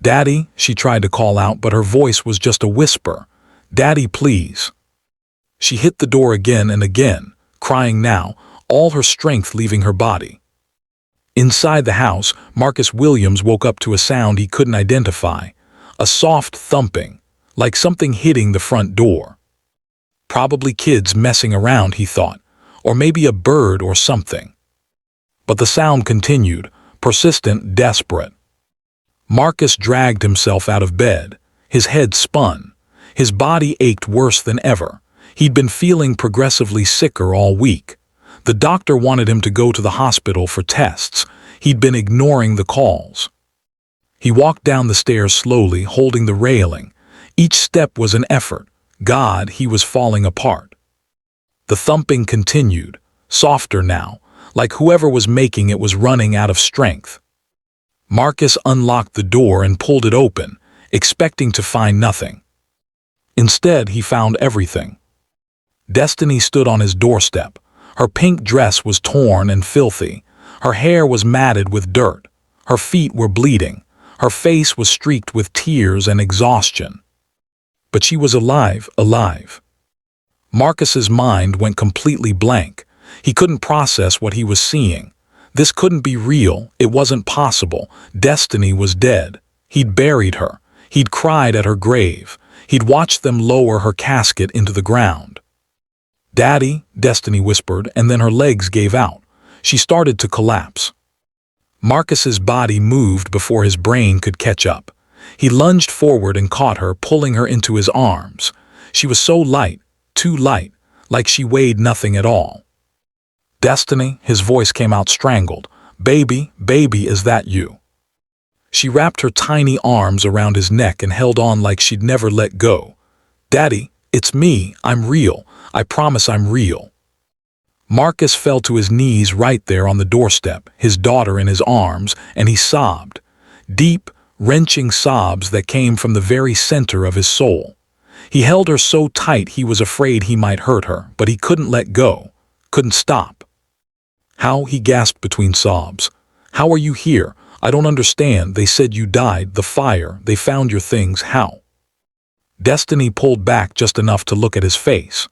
"Daddy," she tried to call out, but her voice was just a whisper. "Daddy, please." She hit the door again and again, crying now, all her strength leaving her body. Inside the house, Marcus Williams woke up to a sound he couldn't identify, a soft thumping, like something hitting the front door. Probably kids messing around, he thought, or maybe a bird or something. But the sound continued, persistent, desperate. Marcus dragged himself out of bed. His head spun. His body ached worse than ever. He'd been feeling progressively sicker all week. The doctor wanted him to go to the hospital for tests. He'd been ignoring the calls. He walked down the stairs slowly, holding the railing. Each step was an effort. God, he was falling apart. The thumping continued, softer now, like whoever was making it was running out of strength. Marcus unlocked the door and pulled it open, expecting to find nothing. Instead, he found everything. Destiny stood on his doorstep. Her pink dress was torn and filthy. Her hair was matted with dirt. Her feet were bleeding. Her face was streaked with tears and exhaustion. But she was alive. Marcus's mind went completely blank. He couldn't process what he was seeing. This couldn't be real. It wasn't possible. Destiny was dead. He'd buried her. He'd cried at her grave. He'd watched them lower her casket into the ground. "Daddy," Destiny whispered, and then her legs gave out. She started to collapse. Marcus's body moved before his brain could catch up. He lunged forward and caught her, pulling her into his arms. She was so light, too light, like she weighed nothing at all. "Destiny," his voice came out strangled. Baby, is that you?" She wrapped her tiny arms around his neck and held on like she'd never let go. "Daddy, it's me. I'm real. I promise I'm real." Marcus fell to his knees right there on the doorstep, his daughter in his arms, and he sobbed. Deep, wrenching sobs that came from the very center of his soul. He held her so tight he was afraid he might hurt her, but he couldn't let go, couldn't stop. "How?" he gasped between sobs. "How are you here? I don't understand. They said you died, the fire, they found your things. How?" Destiny pulled back just enough to look at his face.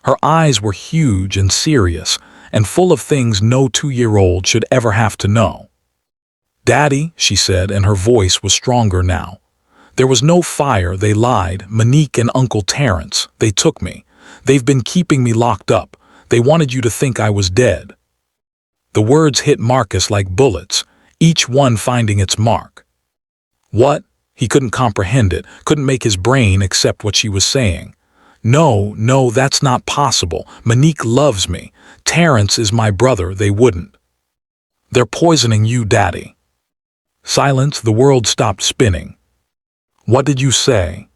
Her eyes were huge and serious, and full of things no 2-year-old should ever have to know. "Daddy," she said, and her voice was stronger now. "There was no fire, they lied. Monique and Uncle Terrence, they took me. They've been keeping me locked up. They wanted you to think I was dead." The words hit Marcus like bullets, each one finding its mark. What? He couldn't comprehend it, couldn't make his brain accept what she was saying. No, that's not possible. Monique loves me. Terrence is my brother, they wouldn't. They're poisoning you, Daddy. Silence, the world stopped spinning. What did you say?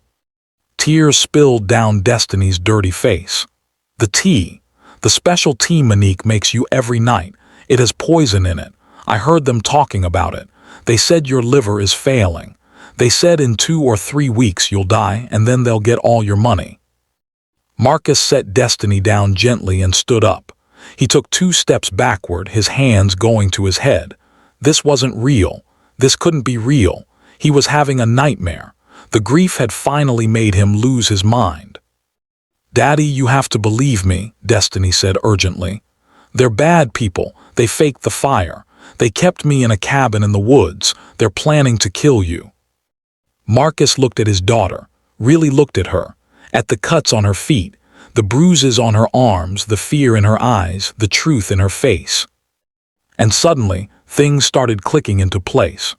Tears spilled down Destiny's dirty face. The tea. The special tea Monique makes you every night. It has poison in it. I heard them talking about it. They said your liver is failing. They said in 2 or 3 weeks you'll die, and then they'll get all your money. Marcus set Destiny down gently and stood up. He took 2 steps backward, his hands going to his head. This wasn't real. This couldn't be real. He was having a nightmare. The grief had finally made him lose his mind. "Daddy, you have to believe me," Destiny said urgently. "They're bad people. They faked the fire. They kept me in a cabin in the woods. They're planning to kill you." Marcus looked at his daughter, really looked at her, at the cuts on her feet, the bruises on her arms, the fear in her eyes, the truth in her face. And suddenly, things started clicking into place.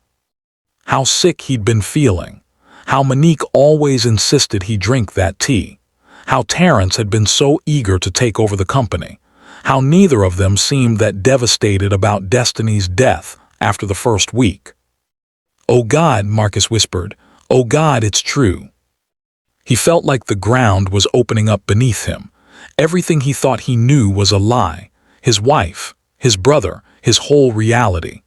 How sick he'd been feeling. How Monique always insisted he drink that tea. How Terrence had been so eager to take over the company. How neither of them seemed that devastated about Destiny's death after the first week. "Oh God," Marcus whispered. "Oh God, it's true." He felt like the ground was opening up beneath him. Everything he thought he knew was a lie. His wife, his brother, his whole reality.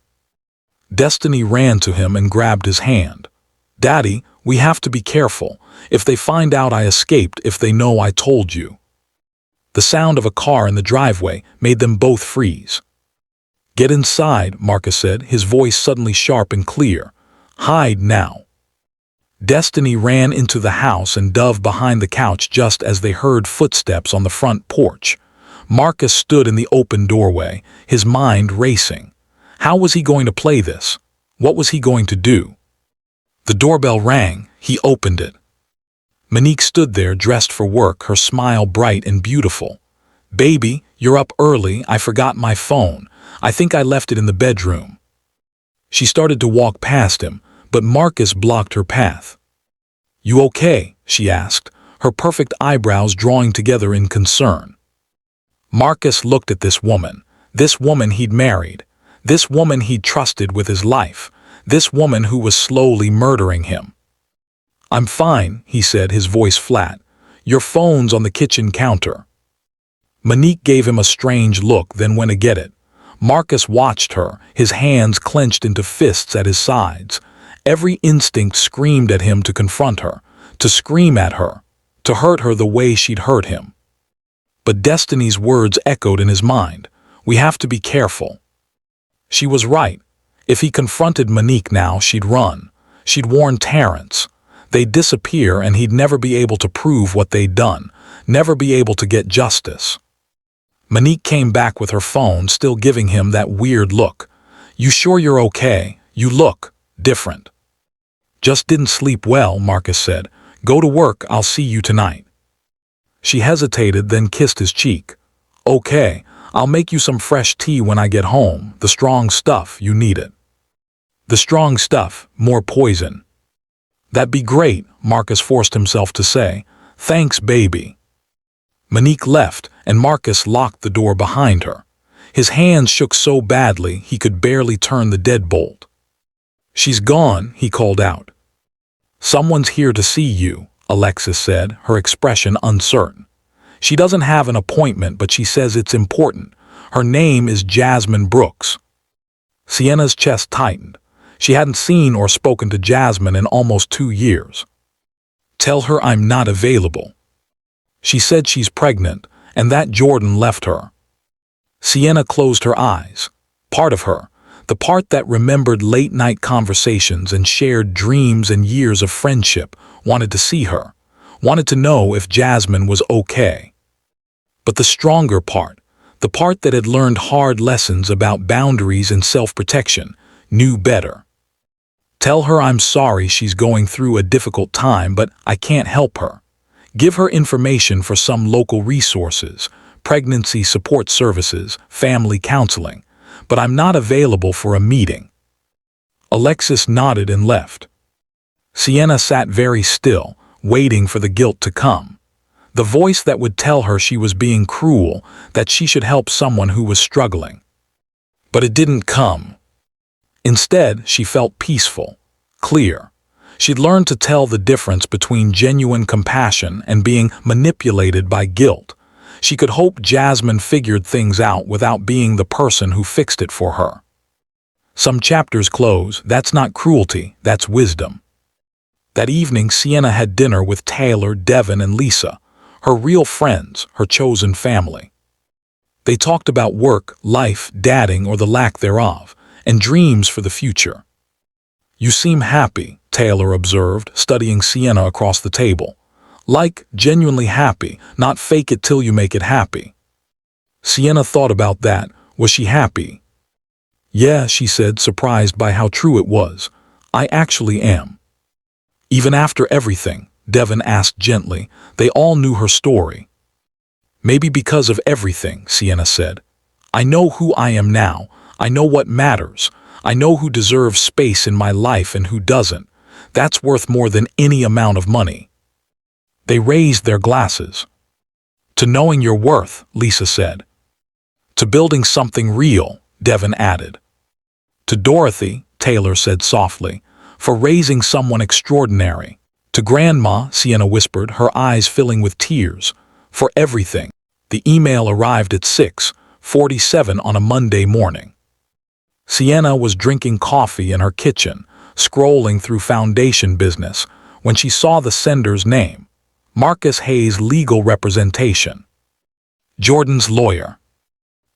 Destiny ran to him and grabbed his hand. "Daddy, we have to be careful. If they find out I escaped, if they know I told you." The sound of a car in the driveway made them both freeze. "Get inside," Marcus said, his voice suddenly sharp and clear. "Hide now." Destiny ran into the house and dove behind the couch just as they heard footsteps on the front porch. Marcus stood in the open doorway, his mind racing. How was he going to play this? What was he going to do? The doorbell rang. He opened it. Monique stood there dressed for work, her smile bright and beautiful. "Baby, you're up early. I forgot my phone. I think I left it in the bedroom." She started to walk past him, but Marcus blocked her path. "You okay?" she asked, her perfect eyebrows drawing together in concern. Marcus looked at this woman he'd married, this woman he'd trusted with his life, this woman who was slowly murdering him. "I'm fine," he said, his voice flat. "Your phone's on the kitchen counter." Monique gave him a strange look, then went to get it. Marcus watched her, his hands clenched into fists at his sides. Every instinct screamed at him to confront her, to scream at her, to hurt her the way she'd hurt him. But Destiny's words echoed in his mind. "We have to be careful." She was right. If he confronted Monique now, she'd run. She'd warn Terrence. They'd disappear and he'd never be able to prove what they'd done, never be able to get justice. Monique came back with her phone, still giving him that weird look. "You sure you're okay? You look different." "Just didn't sleep well," Marcus said. "Go to work, I'll see you tonight." She hesitated, then kissed his cheek. "Okay, I'll make you some fresh tea when I get home, the strong stuff, you need it." "The strong stuff, more poison." "That'd be great," Marcus forced himself to say. "Thanks, baby." Monique left, and Marcus locked the door behind her. His hands shook so badly he could barely turn the deadbolt. "She's gone," he called out. "Someone's here to see you," Alexis said, her expression uncertain. "She doesn't have an appointment, but she says it's important. Her name is Jasmine Brooks." Sienna's chest tightened. She hadn't seen or spoken to Jasmine in almost 2 years. "Tell her I'm not available." She said she's pregnant, and that Jordan left her. Sienna closed her eyes. Part of her, the part that remembered late-night conversations and shared dreams and years of friendship, wanted to see her, wanted to know if Jasmine was okay. But the stronger part, the part that had learned hard lessons about boundaries and self-protection, knew better. "Tell her I'm sorry she's going through a difficult time, but I can't help her. Give her information for some local resources, pregnancy support services, family counseling, but I'm not available for a meeting." Alexis nodded and left. Sienna sat very still, waiting for the guilt to come. The voice that would tell her she was being cruel, that she should help someone who was struggling. But it didn't come. Instead, she felt peaceful, clear. She'd learned to tell the difference between genuine compassion and being manipulated by guilt. She could hope Jasmine figured things out without being the person who fixed it for her. Some chapters close. That's not cruelty, that's wisdom. That evening, Sienna had dinner with Taylor, Devin, and Lisa, her real friends, her chosen family. They talked about work, life, dating or the lack thereof, and dreams for the future. "You seem happy," Taylor observed, studying Sienna across the table. "Like, genuinely happy, not fake it till you make it happy." Sienna thought about that. Was she happy? "Yeah," she said, surprised by how true it was. "I actually am." "Even after everything?" Devin asked gently. They all knew her story. "Maybe because of everything," Sienna said. "I know who I am now. I know what matters. I know who deserves space in my life and who doesn't. That's worth more than any amount of money." They raised their glasses. "To knowing your worth," Lisa said. "To building something real," Devin added. "To Dorothy," Taylor said softly, "for raising someone extraordinary." "To Grandma," Sienna whispered, her eyes filling with tears. "For everything." The email arrived at 6:47 on a Monday morning. Sienna was drinking coffee in her kitchen, scrolling through Foundation Business, when she saw the sender's name, Marcus Hayes' legal representation. Jordan's lawyer.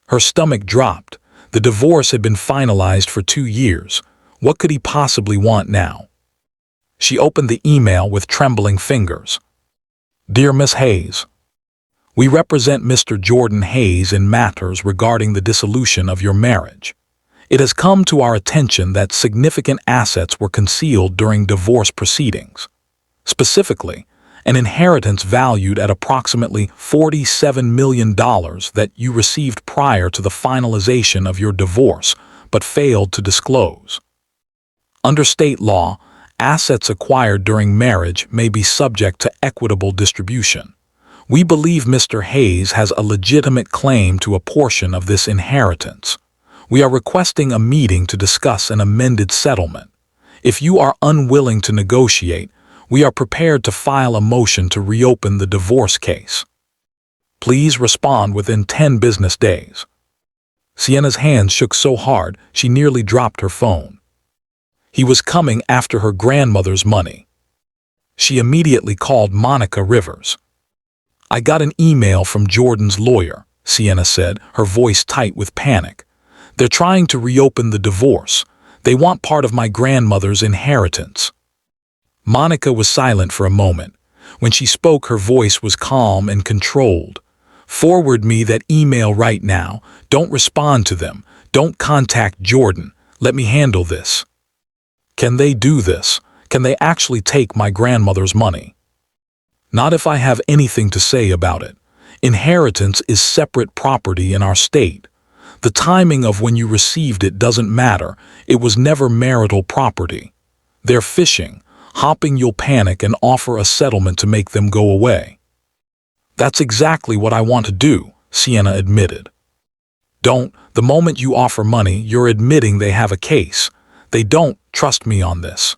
Her stomach dropped. The divorce had been finalized for 2 years. What could he possibly want now? She opened the email with trembling fingers. "Dear Miss Hayes, we represent Mr. Jordan Hayes in matters regarding the dissolution of your marriage. It has come to our attention that significant assets were concealed during divorce proceedings. Specifically, an inheritance valued at approximately $47 million that you received prior to the finalization of your divorce, but failed to disclose. Under state law, assets acquired during marriage may be subject to equitable distribution. We believe Mr. Hayes has a legitimate claim to a portion of this inheritance. We are requesting a meeting to discuss an amended settlement. If you are unwilling to negotiate, we are prepared to file a motion to reopen the divorce case. Please respond within 10 business days. Sienna's hands shook so hard she nearly dropped her phone. He was coming after her grandmother's money. She immediately called Monica Rivers. "I got an email from Jordan's lawyer," Sienna said, her voice tight with panic. "They're trying to reopen the divorce. They want part of my grandmother's inheritance." Monica was silent for a moment. When she spoke, her voice was calm and controlled. "Forward me that email right now. Don't respond to them. Don't contact Jordan. Let me handle this." Can they do this? Can they actually take my grandmother's money? Not if I have anything to say about it. Inheritance is separate property in our state. The timing of when you received it doesn't matter. It was never marital property. They're fishing. Hoping you'll panic and offer a settlement to make them go away. "That's exactly what I want to do," Sienna admitted. "Don't. The moment you offer money, you're admitting they have a case. They don't. Trust me on this."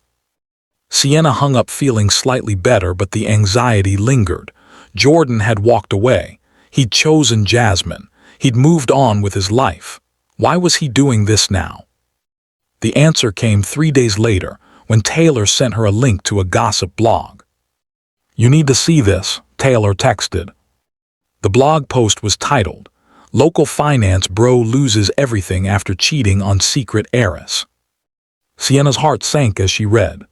Sienna hung up feeling slightly better, but the anxiety lingered. Jordan had walked away. He'd chosen Jasmine. He'd moved on with his life. Why was he doing this now? The answer came 3 days later, when Taylor sent her a link to a gossip blog. "You need to see this," Taylor texted. The blog post was titled, "Local Finance Bro Loses Everything After Cheating on Secret Heiress." Sienna's heart sank as she read.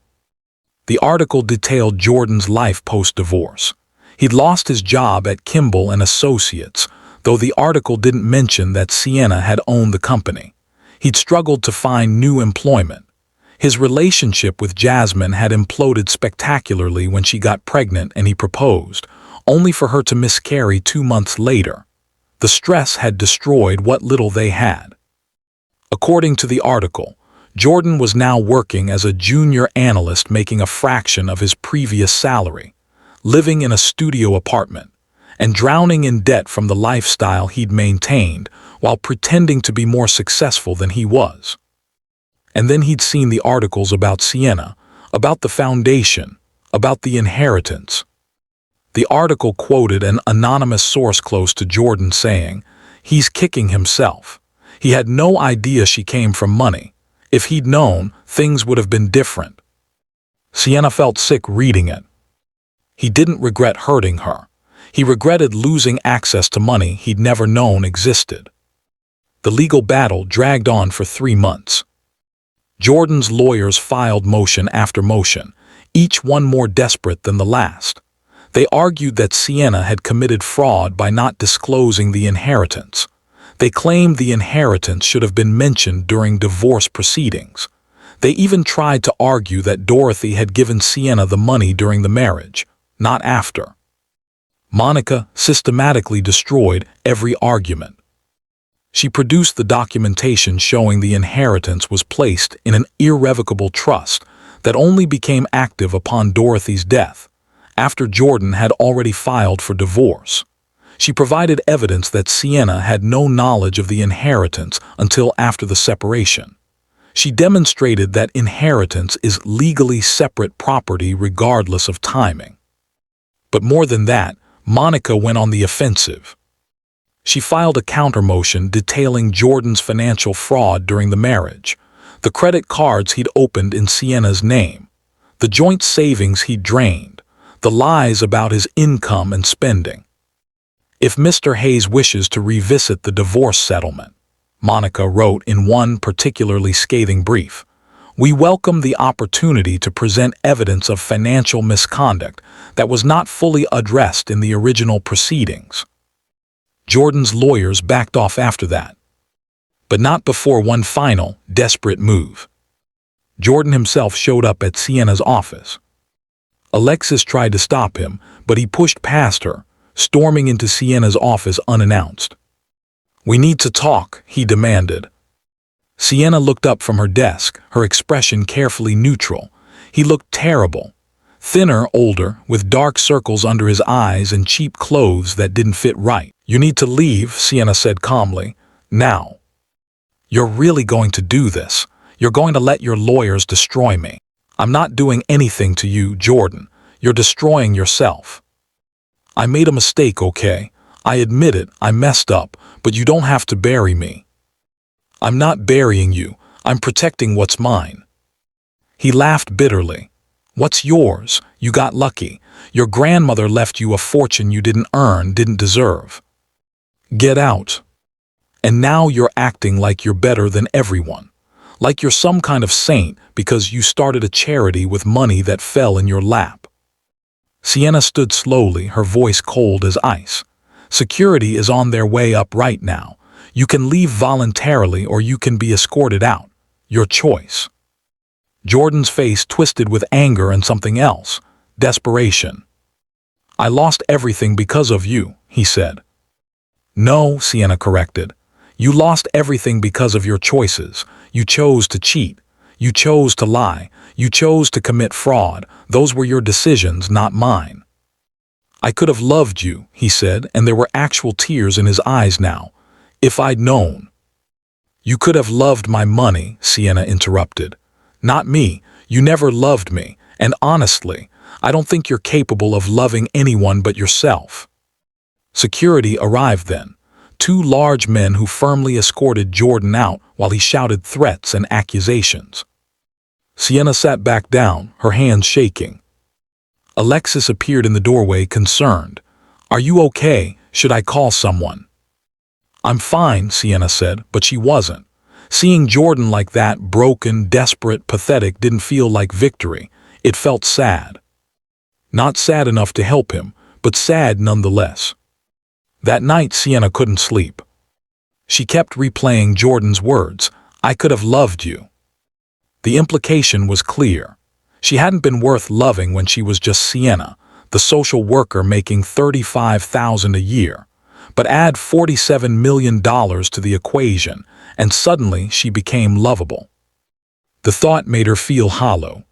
The article detailed Jordan's life post-divorce. He'd lost his job at Kimball and Associates, though the article didn't mention that Sienna had owned the company. He'd struggled to find new employment. His relationship with Jasmine had imploded spectacularly when she got pregnant and he proposed, only for her to miscarry 2 months later. The stress had destroyed what little they had. According to the article, Jordan was now working as a junior analyst, making a fraction of his previous salary, living in a studio apartment, and drowning in debt from the lifestyle he'd maintained while pretending to be more successful than he was. And then he'd seen the articles about Sienna, about the foundation, about the inheritance. The article quoted an anonymous source close to Jordan saying, "He's kicking himself. He had no idea she came from money. If he'd known, things would have been different." Sienna felt sick reading it. He didn't regret hurting her. He regretted losing access to money he'd never known existed. The legal battle dragged on for 3 months. Jordan's lawyers filed motion after motion, each one more desperate than the last. They argued that Sienna had committed fraud by not disclosing the inheritance. They claimed the inheritance should have been mentioned during divorce proceedings. They even tried to argue that Dorothy had given Sienna the money during the marriage, not after. Monica systematically destroyed every argument. She produced the documentation showing the inheritance was placed in an irrevocable trust that only became active upon Dorothy's death, after Jordan had already filed for divorce. She provided evidence that Sienna had no knowledge of the inheritance until after the separation. She demonstrated that inheritance is legally separate property regardless of timing. But more than that, Monica went on the offensive. She filed a countermotion detailing Jordan's financial fraud during the marriage, the credit cards he'd opened in Sienna's name, the joint savings he'd drained, the lies about his income and spending. "If Mr. Hayes wishes to revisit the divorce settlement," Monica wrote in one particularly scathing brief, "we welcome the opportunity to present evidence of financial misconduct that was not fully addressed in the original proceedings." Jordan's lawyers backed off after that, but not before one final, desperate move. Jordan himself showed up at Sienna's office. Alexis tried to stop him, but he pushed past her, storming into Sienna's office unannounced. "We need to talk," he demanded. Sienna looked up from her desk, her expression carefully neutral. He looked terrible. Thinner, older, with dark circles under his eyes and cheap clothes that didn't fit right. "You need to leave," Sienna said calmly. "Now." "You're really going to do this? You're going to let your lawyers destroy me?" "I'm not doing anything to you, Jordan. You're destroying yourself." "I made a mistake, okay? I admit it, I messed up, but you don't have to bury me." "I'm not burying you. I'm protecting what's mine." He laughed bitterly. "What's yours? You got lucky. Your grandmother left you a fortune you didn't earn, didn't deserve. Get out. And now you're acting like you're better than everyone. Like you're some kind of saint because you started a charity with money that fell in your lap." Sienna stood slowly, her voice cold as ice. "Security is on their way up right now. You can leave voluntarily or you can be escorted out. Your choice." Jordan's face twisted with anger and something else, desperation. "I lost everything because of you," he said. "No," Sienna corrected. "You lost everything because of your choices. You chose to cheat. You chose to lie. You chose to commit fraud. Those were your decisions, not mine." "I could have loved you," he said, and there were actual tears in his eyes now. "If I'd known." "You could have loved my money," Sienna interrupted. "Not me. You never loved me. And honestly, I don't think you're capable of loving anyone but yourself." Security arrived then. Two large men who firmly escorted Jordan out while he shouted threats and accusations. Sienna sat back down, her hands shaking. Alexis appeared in the doorway, concerned. "Are you okay? Should I call someone?" "I'm fine," Sienna said, but she wasn't. Seeing Jordan like that, broken, desperate, pathetic, didn't feel like victory. It felt sad. Not sad enough to help him, but sad nonetheless. That night, Sienna couldn't sleep. She kept replaying Jordan's words, "I could have loved you." The implication was clear. She hadn't been worth loving when she was just Sienna, the social worker making $35,000 a year. But add $47 million to the equation, and suddenly she became lovable. The thought made her feel hollow.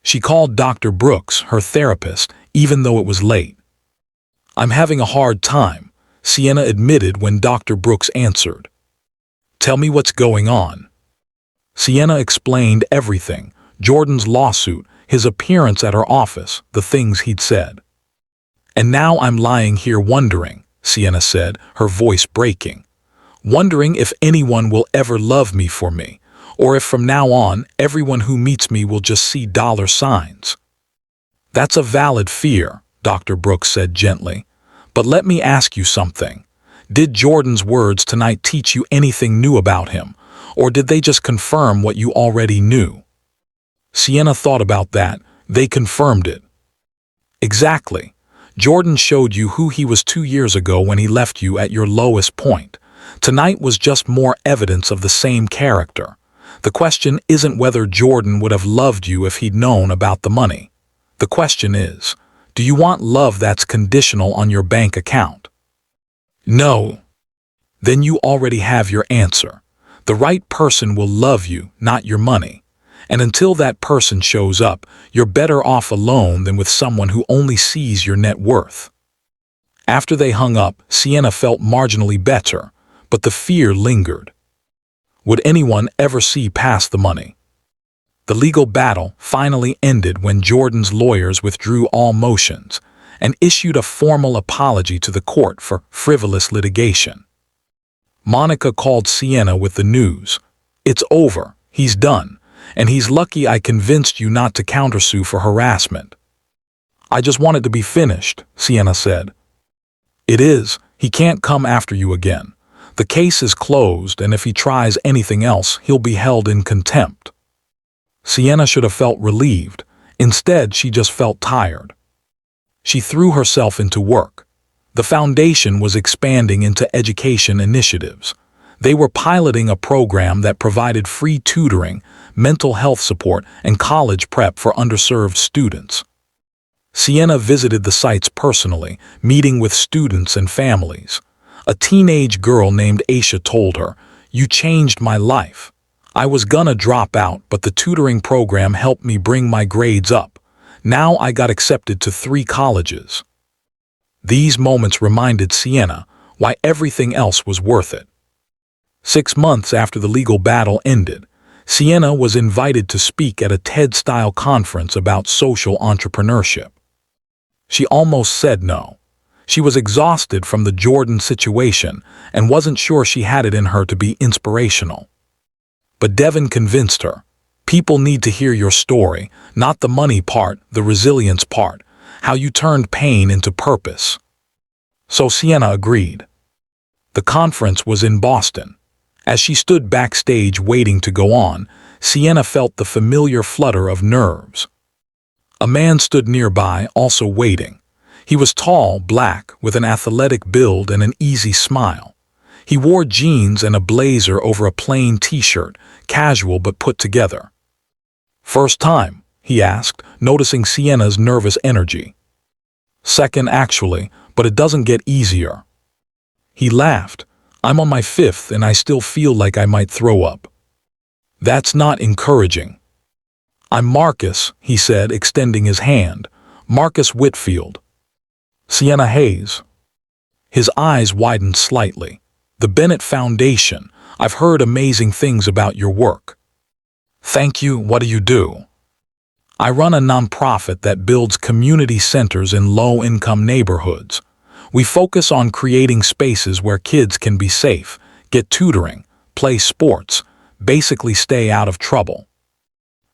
She called Dr. Brooks, her therapist, even though it was late. "I'm having a hard time," Sienna admitted when Dr. Brooks answered. "Tell me what's going on." Sienna explained everything, Jordan's lawsuit, his appearance at her office, the things he'd said. "And now I'm lying here wondering," Sienna said, her voice breaking. "Wondering if anyone will ever love me for me, or if from now on everyone who meets me will just see dollar signs." "That's a valid fear," Dr. Brooks said gently. "But let me ask you something. Did Jordan's words tonight teach you anything new about him, or did they just confirm what you already knew?" Sienna thought about that. They confirmed it. "Exactly. Jordan showed you who he was 2 years ago when he left you at your lowest point. Tonight was just more evidence of the same character. The question isn't whether Jordan would have loved you if he'd known about the money. The question is, do you want love that's conditional on your bank account? No. Then you already have your answer. The right person will love you, not your money. And until that person shows up, you're better off alone than with someone who only sees your net worth." After they hung up, Sienna felt marginally better, but the fear lingered. Would anyone ever see past the money? The legal battle finally ended when Jordan's lawyers withdrew all motions and issued a formal apology to the court for frivolous litigation. Monica called Sienna with the news. "It's over. He's done. And he's lucky I convinced you not to countersue for harassment." "I just want it to be finished," Sienna said. "It is. He can't come after you again. The case is closed, and if he tries anything else, he'll be held in contempt." Sienna should have felt relieved. Instead, she just felt tired. She threw herself into work. The foundation was expanding into education initiatives. They were piloting a program that provided free tutoring, mental health support, and college prep for underserved students. Sienna visited the sites personally, meeting with students and families. A teenage girl named Aisha told her, "You changed my life. I was gonna drop out, but the tutoring program helped me bring my grades up. Now I got accepted to 3 colleges. These moments reminded Sienna why everything else was worth it. 6 months after the legal battle ended, Sienna was invited to speak at a TED-style conference about social entrepreneurship. She almost said no. She was exhausted from the Jordan situation and wasn't sure she had it in her to be inspirational. But Devin convinced her. People need to hear your story, not the money part, the resilience part, how you turned pain into purpose. So Sienna agreed. The conference was in Boston. As she stood backstage waiting to go on, Sienna felt the familiar flutter of nerves. A man stood nearby, also waiting. He was tall, black, with an athletic build and an easy smile. He wore jeans and a blazer over a plain t-shirt, casual but put together. "First time?" he asked, noticing Sienna's nervous energy. "Second, actually, but it doesn't get easier." He laughed. "I'm on my 5th and I still feel like I might throw up." "That's not encouraging." "I'm Marcus," he said, extending his hand. "Marcus Whitfield." "Sienna Hayes." His eyes widened slightly. "The Bennett Foundation. I've heard amazing things about your work." "Thank you. What do you do?" "I run a nonprofit that builds community centers in low-income neighborhoods. We focus on creating spaces where kids can be safe, get tutoring, play sports, basically stay out of trouble."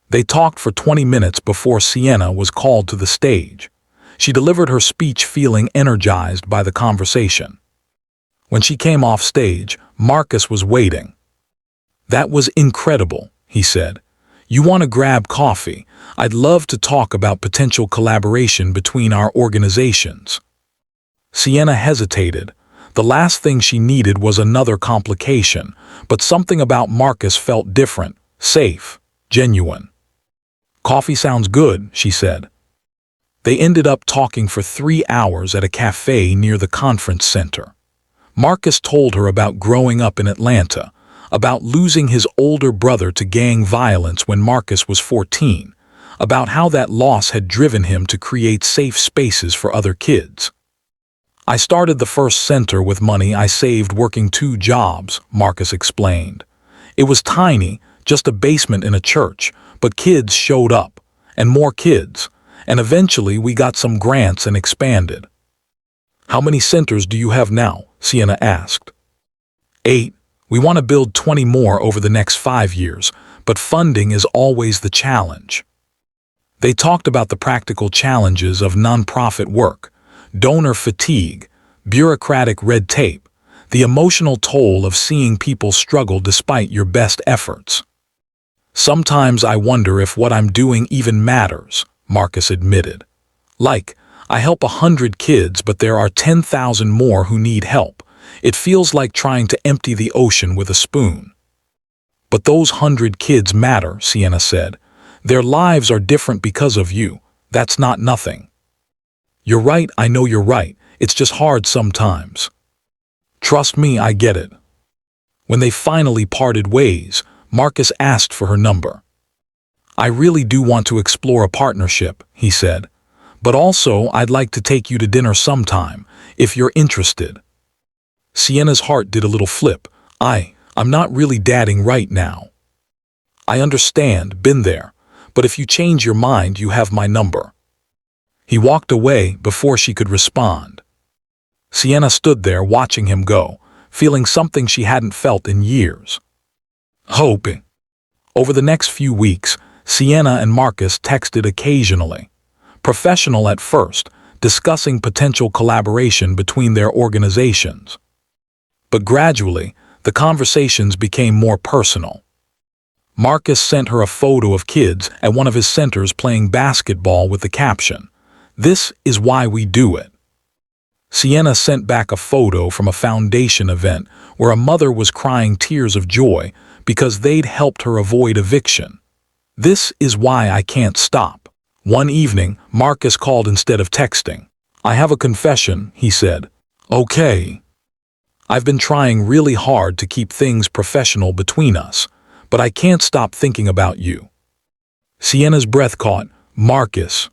They talked for 20 minutes before Sienna was called to the stage. She delivered her speech feeling energized by the conversation. When she came off stage, Marcus was waiting. "That was incredible," he said. "You want to grab coffee? I'd love to talk about potential collaboration between our organizations." Sienna hesitated. The last thing she needed was another complication, but something about Marcus felt different, safe, genuine. "Coffee sounds good," she said. They ended up talking for 3 hours at a cafe near the conference center. Marcus told her about growing up in Atlanta, about losing his older brother to gang violence when Marcus was 14, about how that loss had driven him to create safe spaces for other kids. "I started the first center with money I saved working 2 jobs, Marcus explained. "It was tiny, just a basement in a church, but kids showed up, and more kids, and eventually we got some grants and expanded." "How many centers do you have now?" Sienna asked. 8. "We want to build 20 more over the next 5 years, but funding is always the challenge." They talked about the practical challenges of nonprofit work, donor fatigue, bureaucratic red tape, the emotional toll of seeing people struggle despite your best efforts. "Sometimes I wonder if what I'm doing even matters," Marcus admitted. "Like, I help 100 kids, but there are 10,000 more who need help. It feels like trying to empty the ocean with a spoon." "But those 100 kids matter," Sienna said. "Their lives are different because of you. That's not nothing." "You're right, I know you're right. It's just hard sometimes." "Trust me, I get it." When they finally parted ways, Marcus asked for her number. "I really do want to explore a partnership," he said. "But also, I'd like to take you to dinner sometime, if you're interested." Sienna's heart did a little flip. I'm not really dating right now." "I understand, been there. But if you change your mind, you have my number." He walked away before she could respond. Sienna stood there watching him go, feeling something she hadn't felt in years. Hoping. Over the next few weeks, Sienna and Marcus texted occasionally. Professional at first, discussing potential collaboration between their organizations. But gradually, the conversations became more personal. Marcus sent her a photo of kids at one of his centers playing basketball with the caption, "This is why we do it." Sienna sent back a photo from a foundation event where a mother was crying tears of joy because they'd helped her avoid eviction. "This is why I can't stop." One evening, Marcus called instead of texting. "I have a confession," he said. "Okay." "I've been trying really hard to keep things professional between us, but I can't stop thinking about you. Sienna's breath caught. Marcus.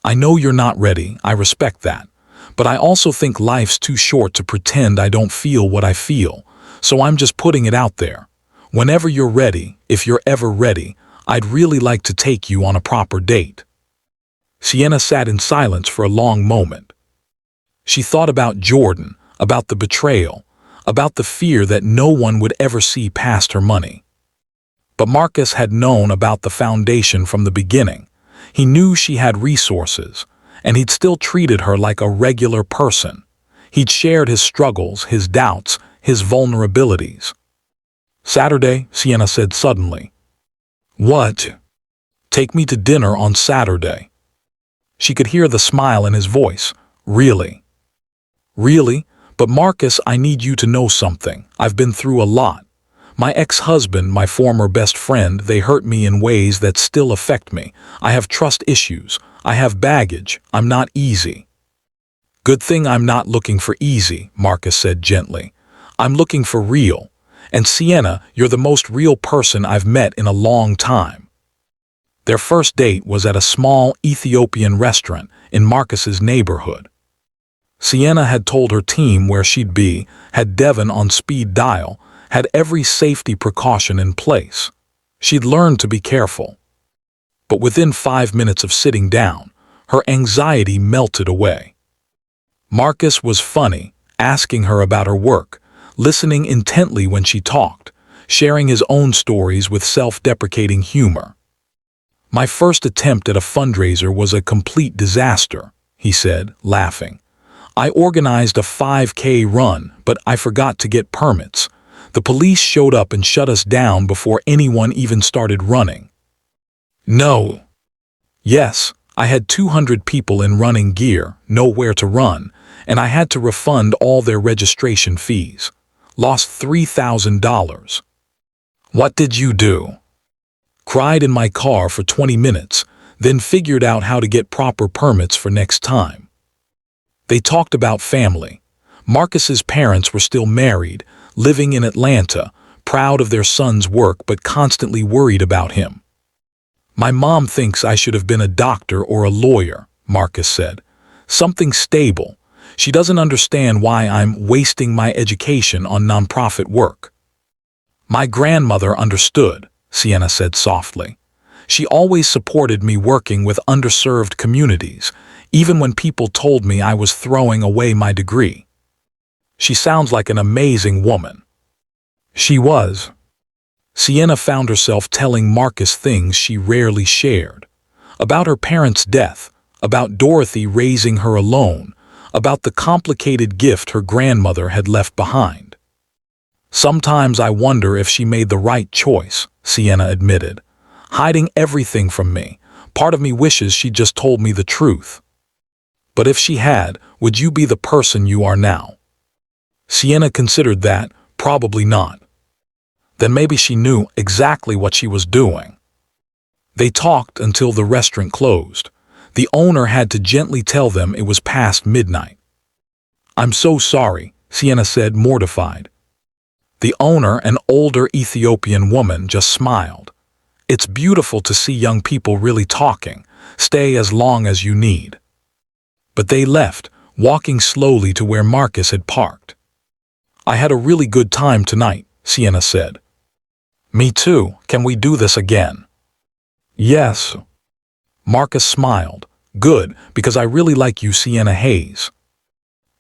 I know you're not ready, I respect that. But I also think life's too short to pretend I don't feel what I feel, so I'm just putting it out there. Whenever you're ready, if you're ever ready, I'd really like to take you on a proper date. Sienna sat in silence for a long moment. She thought about Jordan, about the betrayal, about the fear that no one would ever see past her money. But Marcus had known about the foundation from the beginning. He knew she had resources, and he'd still treated her like a regular person. He'd shared his struggles, his doubts, his vulnerabilities. Saturday, Sienna said suddenly. What? Take me to dinner on Saturday. She could hear the smile in his voice. Really? Really? But Marcus, I need you to know something. I've been through a lot. My ex-husband, my former best friend, they hurt me in ways that still affect me. I have trust issues. I have baggage. I'm not easy. Good thing I'm not looking for easy, Marcus said gently. I'm looking for real. And Sienna, you're the most real person I've met in a long time. Their first date was at a small Ethiopian restaurant in Marcus's neighborhood. Sienna had told her team where she'd be, had Devon on speed dial, had every safety precaution in place. She'd learned to be careful. But within 5 minutes of sitting down, her anxiety melted away. Marcus was funny, asking her about her work, listening intently when she talked, sharing his own stories with self-deprecating humor. My first attempt at a fundraiser was a complete disaster, he said, laughing. I organized a 5K run, but I forgot to get permits. The police showed up and shut us down before anyone even started running. No. Yes, I had 200 people in running gear, nowhere to run, and I had to refund all their registration fees. Lost $3,000. What did you do? Cried in my car for 20 minutes, then figured out how to get proper permits for next time. They talked about family. Marcus's parents were still married, living in Atlanta, proud of their son's work but constantly worried about him. My mom thinks I should have been a doctor or a lawyer, Marcus said. Something stable. She doesn't understand why I'm wasting my education on nonprofit work. My grandmother understood, Sienna said softly. She always supported me working with underserved communities, even when people told me I was throwing away my degree. She sounds like an amazing woman. She was. Sienna found herself telling Marcus things she rarely shared. About her parents' death, about Dorothy raising her alone, about the complicated gift her grandmother had left behind. Sometimes I wonder if she made the right choice, Sienna admitted. Hiding everything from me. Part of me wishes she'd just told me the truth. But if she had, would you be the person you are now? Sienna considered that, probably not. Then maybe she knew exactly what she was doing. They talked until the restaurant closed. The owner had to gently tell them it was past midnight. I'm so sorry, Sienna said, mortified. The owner, an older Ethiopian woman, just smiled. It's beautiful to see young people really talking. Stay as long as you need. But they left, walking slowly to where Marcus had parked. I had a really good time tonight, Sienna said. Me too. Can we do this again? Yes. Marcus smiled. Good, because I really like you, Sienna Hayes.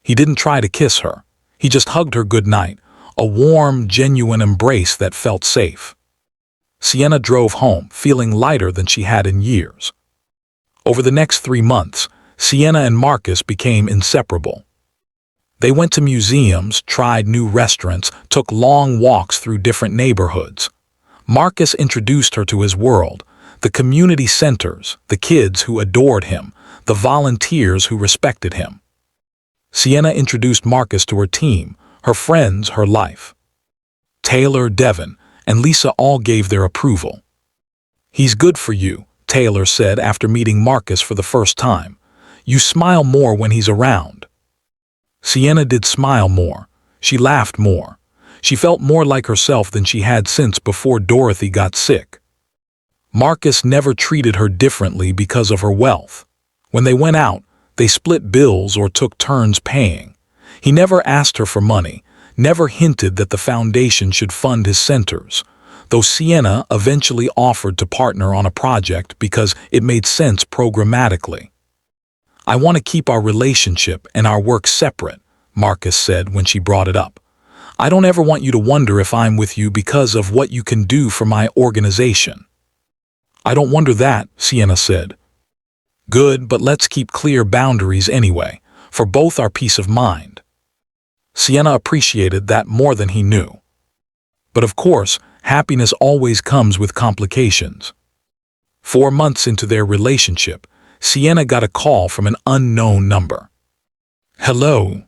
He didn't try to kiss her. He just hugged her good night, a warm, genuine embrace that felt safe. Sienna drove home, feeling lighter than she had in years. Over the next 3 months, Sienna and Marcus became inseparable. They went to museums, tried new restaurants, took long walks through different neighborhoods. Marcus introduced her to his world, the community centers, the kids who adored him, the volunteers who respected him. Sienna introduced Marcus to her team, her friends, her life. Taylor, Devon, and Lisa all gave their approval. He's good for you, Taylor said after meeting Marcus for the first time. You smile more when he's around. Sienna did smile more. She laughed more. She felt more like herself than she had since before Dorothy got sick. Marcus never treated her differently because of her wealth. When they went out, they split bills or took turns paying. He never asked her for money, never hinted that the foundation should fund his centers, though Sienna eventually offered to partner on a project because it made sense programmatically. "I want to keep our relationship and our work separate," Marcus said when she brought it up. "I don't ever want you to wonder if I'm with you because of what you can do for my organization." "I don't wonder that," Sienna said. "Good, but let's keep clear boundaries anyway, for both our peace of mind." Sienna appreciated that more than he knew. But of course, happiness always comes with complications. 4 months into their relationship, Sienna got a call from an unknown number. "Hello."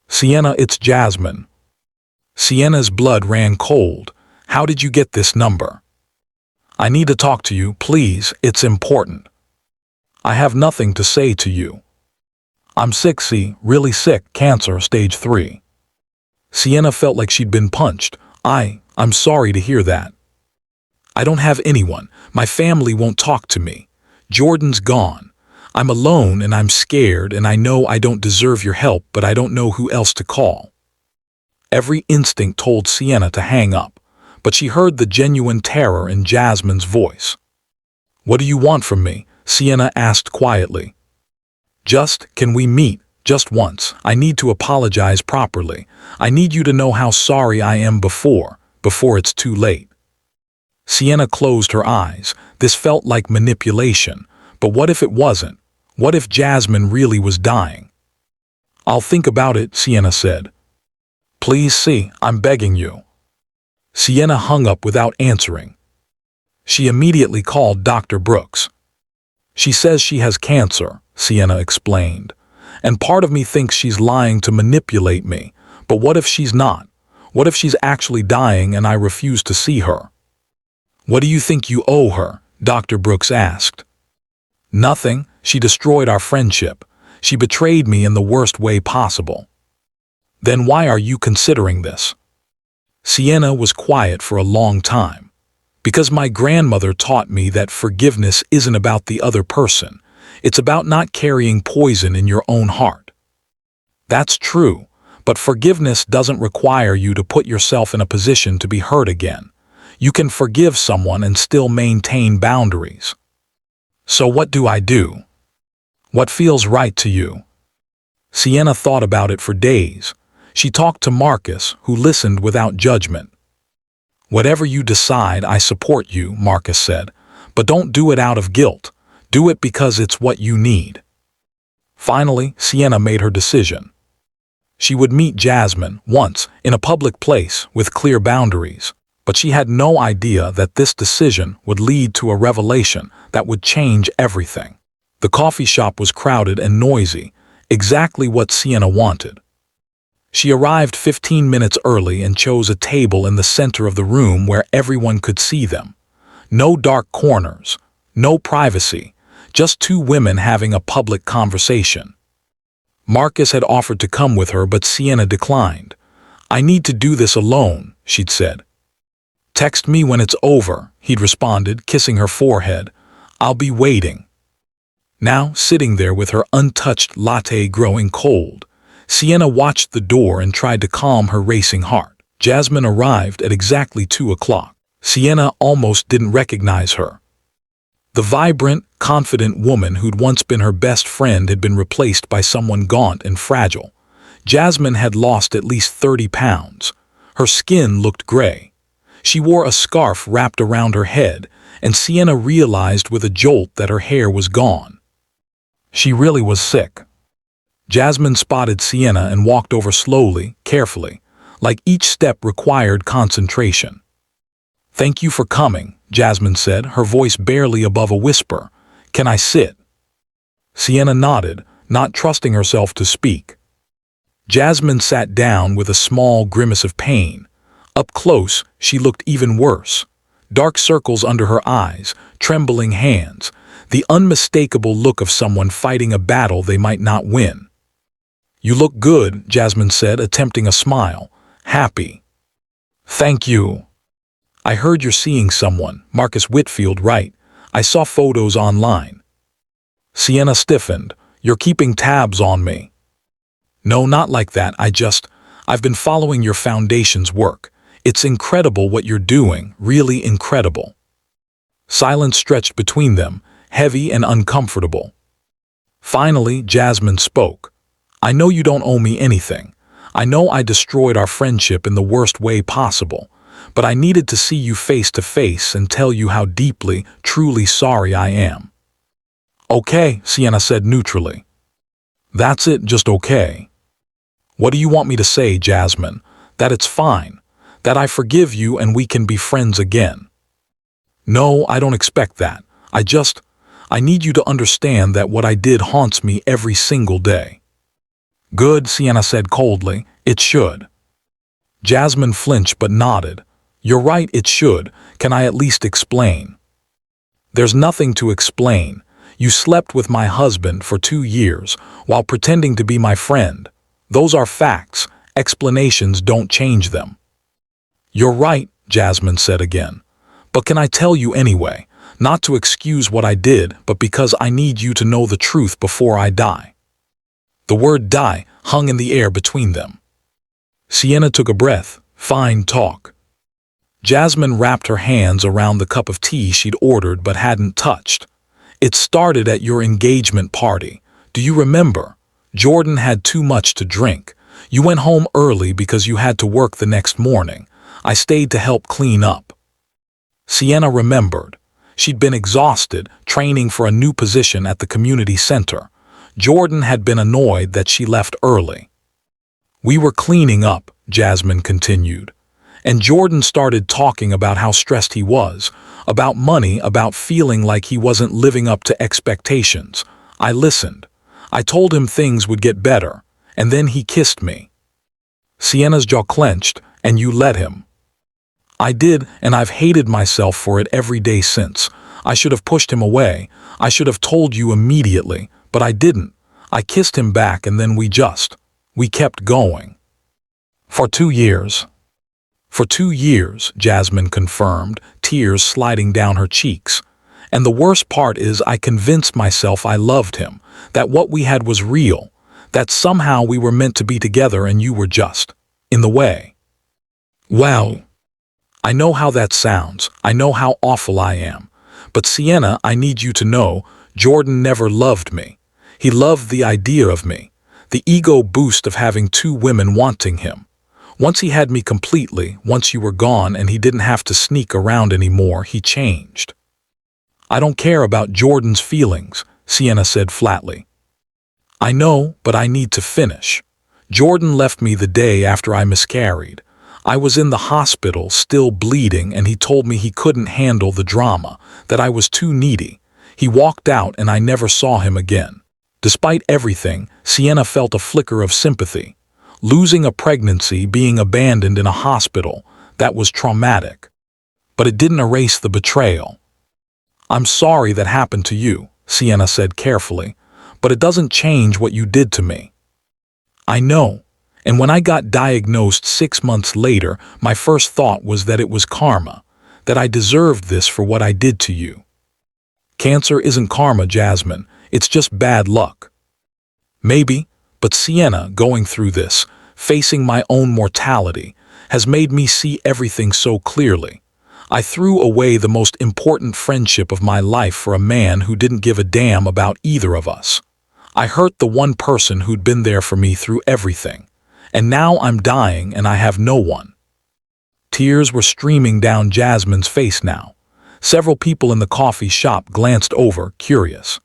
"Sienna, it's Jasmine." Sienna's blood ran cold. "How did you get this number?" "I need to talk to you, please, it's important." "I have nothing to say to you." "I'm sick, really sick, cancer, stage 3. Sienna felt like she'd been punched. I'm sorry to hear that." "I don't have anyone. My family won't talk to me. Jordan's gone. I'm alone and I'm scared and I know I don't deserve your help, but I don't know who else to call." Every instinct told Sienna to hang up, but she heard the genuine terror in Jasmine's voice. "What do you want from me?" Sienna asked quietly. Can we meet? Just once. I need to apologize properly. I need you to know how sorry I am before it's too late." Sienna closed her eyes. This felt like manipulation. But what if it wasn't? What if Jasmine really was dying? "I'll think about it," Sienna said. "Please, I'm begging you." Sienna hung up without answering. She immediately called Dr. Brooks. "She says she has cancer," Sienna explained. "And part of me thinks she's lying to manipulate me. But what if she's not? What if she's actually dying and I refuse to see her?" "What do you think you owe her?" Dr. Brooks asked. "Nothing. She destroyed our friendship. She betrayed me in the worst way possible." "Then why are you considering this?" Sienna was quiet for a long time. "Because my grandmother taught me that forgiveness isn't about the other person. It's about not carrying poison in your own heart." "That's true, but forgiveness doesn't require you to put yourself in a position to be hurt again. You can forgive someone and still maintain boundaries." "So what do I do? What feels right to you?" Sienna thought about it for days. She talked to Marcus, who listened without judgment. "Whatever you decide, I support you," Marcus said. "But don't do it out of guilt. Do it because it's what you need." Finally, Sienna made her decision. She would meet Jasmine once in a public place with clear boundaries, but she had no idea that this decision would lead to a revelation that would change everything. The coffee shop was crowded and noisy, exactly what Sienna wanted. She arrived 15 minutes early and chose a table in the center of the room where everyone could see them. No dark corners, no privacy, just 2 women having a public conversation. Marcus had offered to come with her, but Sienna declined. "I need to do this alone," she'd said. "Text me when it's over," he'd responded, kissing her forehead. "I'll be waiting." Now, sitting there with her untouched latte growing cold, Sienna watched the door and tried to calm her racing heart. Jasmine arrived at exactly 2 o'clock. Sienna almost didn't recognize her. The vibrant, confident woman who'd once been her best friend had been replaced by someone gaunt and fragile. Jasmine had lost at least 30 pounds. Her skin looked gray. She wore a scarf wrapped around her head, and Sienna realized with a jolt that her hair was gone. She really was sick. Jasmine spotted Sienna and walked over slowly, carefully, like each step required concentration. "Thank you for coming," Jasmine said, her voice barely above a whisper. "Can I sit?" Sienna nodded, not trusting herself to speak. Jasmine sat down with a small grimace of pain. Up close, she looked even worse. Dark circles under her eyes, trembling hands, the unmistakable look of someone fighting a battle they might not win. "You look good," Jasmine said, attempting a smile. "Happy." Thank you. I heard you're seeing someone, Marcus Whitfield, right? I saw photos online. Sienna stiffened. You're keeping tabs on me. No, not like that. I've been following your foundation's work. It's incredible what you're doing, really incredible. Silence stretched between them, heavy and uncomfortable. Finally, Jasmine spoke. I know you don't owe me anything. I know I destroyed our friendship in the worst way possible, but I needed to see you face to face and tell you how deeply, truly sorry I am. Okay, Sienna said neutrally. That's it, just okay. What do you want me to say, Jasmine? That it's fine. That I forgive you and we can be friends again. No, I don't expect that. I need you to understand that what I did haunts me every single day. Good, Sienna said coldly. It should. Jasmine flinched but nodded. You're right, it should. Can I at least explain? There's nothing to explain. You slept with my husband for 2 years while pretending to be my friend. Those are facts. Explanations don't change them. You're right, Jasmine said again. But can I tell you anyway? Not to excuse what I did, but because I need you to know the truth before I die. The word die hung in the air between them. Sienna took a breath. Fine, talk. Jasmine wrapped her hands around the cup of tea she'd ordered but hadn't touched. It started at your engagement party. Do you remember? Jordan had too much to drink. You went home early because you had to work the next morning. I stayed to help clean up. Sienna remembered. She'd been exhausted, training for a new position at the community center. Jordan had been annoyed that she left early. We were cleaning up, Jasmine continued. And Jordan started talking about how stressed he was, about money, about feeling like he wasn't living up to expectations. I listened. I told him things would get better, and then he kissed me. Sienna's jaw clenched, and you let him. I did, and I've hated myself for it every day since. I should have pushed him away. I should have told you immediately, but I didn't. I kissed him back and then we kept going. For 2 years. For 2 years, Jasmine confirmed, tears sliding down her cheeks. And the worst part is I convinced myself I loved him, that what we had was real, that somehow we were meant to be together and you were just in the way. Well, I know how that sounds. I know how awful I am. But Sienna, I need you to know, Jordan never loved me. He loved the idea of me, the ego boost of having 2 women wanting him. Once he had me completely, once you were gone and he didn't have to sneak around anymore, he changed. I don't care about Jordan's feelings, Sienna said flatly. I know, but I need to finish. Jordan left me the day after I miscarried. I was in the hospital, still bleeding, and he told me he couldn't handle the drama, that I was too needy. He walked out and I never saw him again. Despite everything, Sienna felt a flicker of sympathy. Losing a pregnancy, being abandoned in a hospital, that was traumatic. But it didn't erase the betrayal. I'm sorry that happened to you, Sienna said carefully, but it doesn't change what you did to me. I know. And when I got diagnosed 6 months later, my first thought was that it was karma, that I deserved this for what I did to you. Cancer isn't karma, Jasmine. It's just bad luck. Maybe, but Sienna, going through this, facing my own mortality, has made me see everything so clearly. I threw away the most important friendship of my life for a man who didn't give a damn about either of us. I hurt the one person who'd been there for me through everything. And now I'm dying and I have no one. Tears were streaming down Jasmine's face now. Several people in the coffee shop glanced over, curious.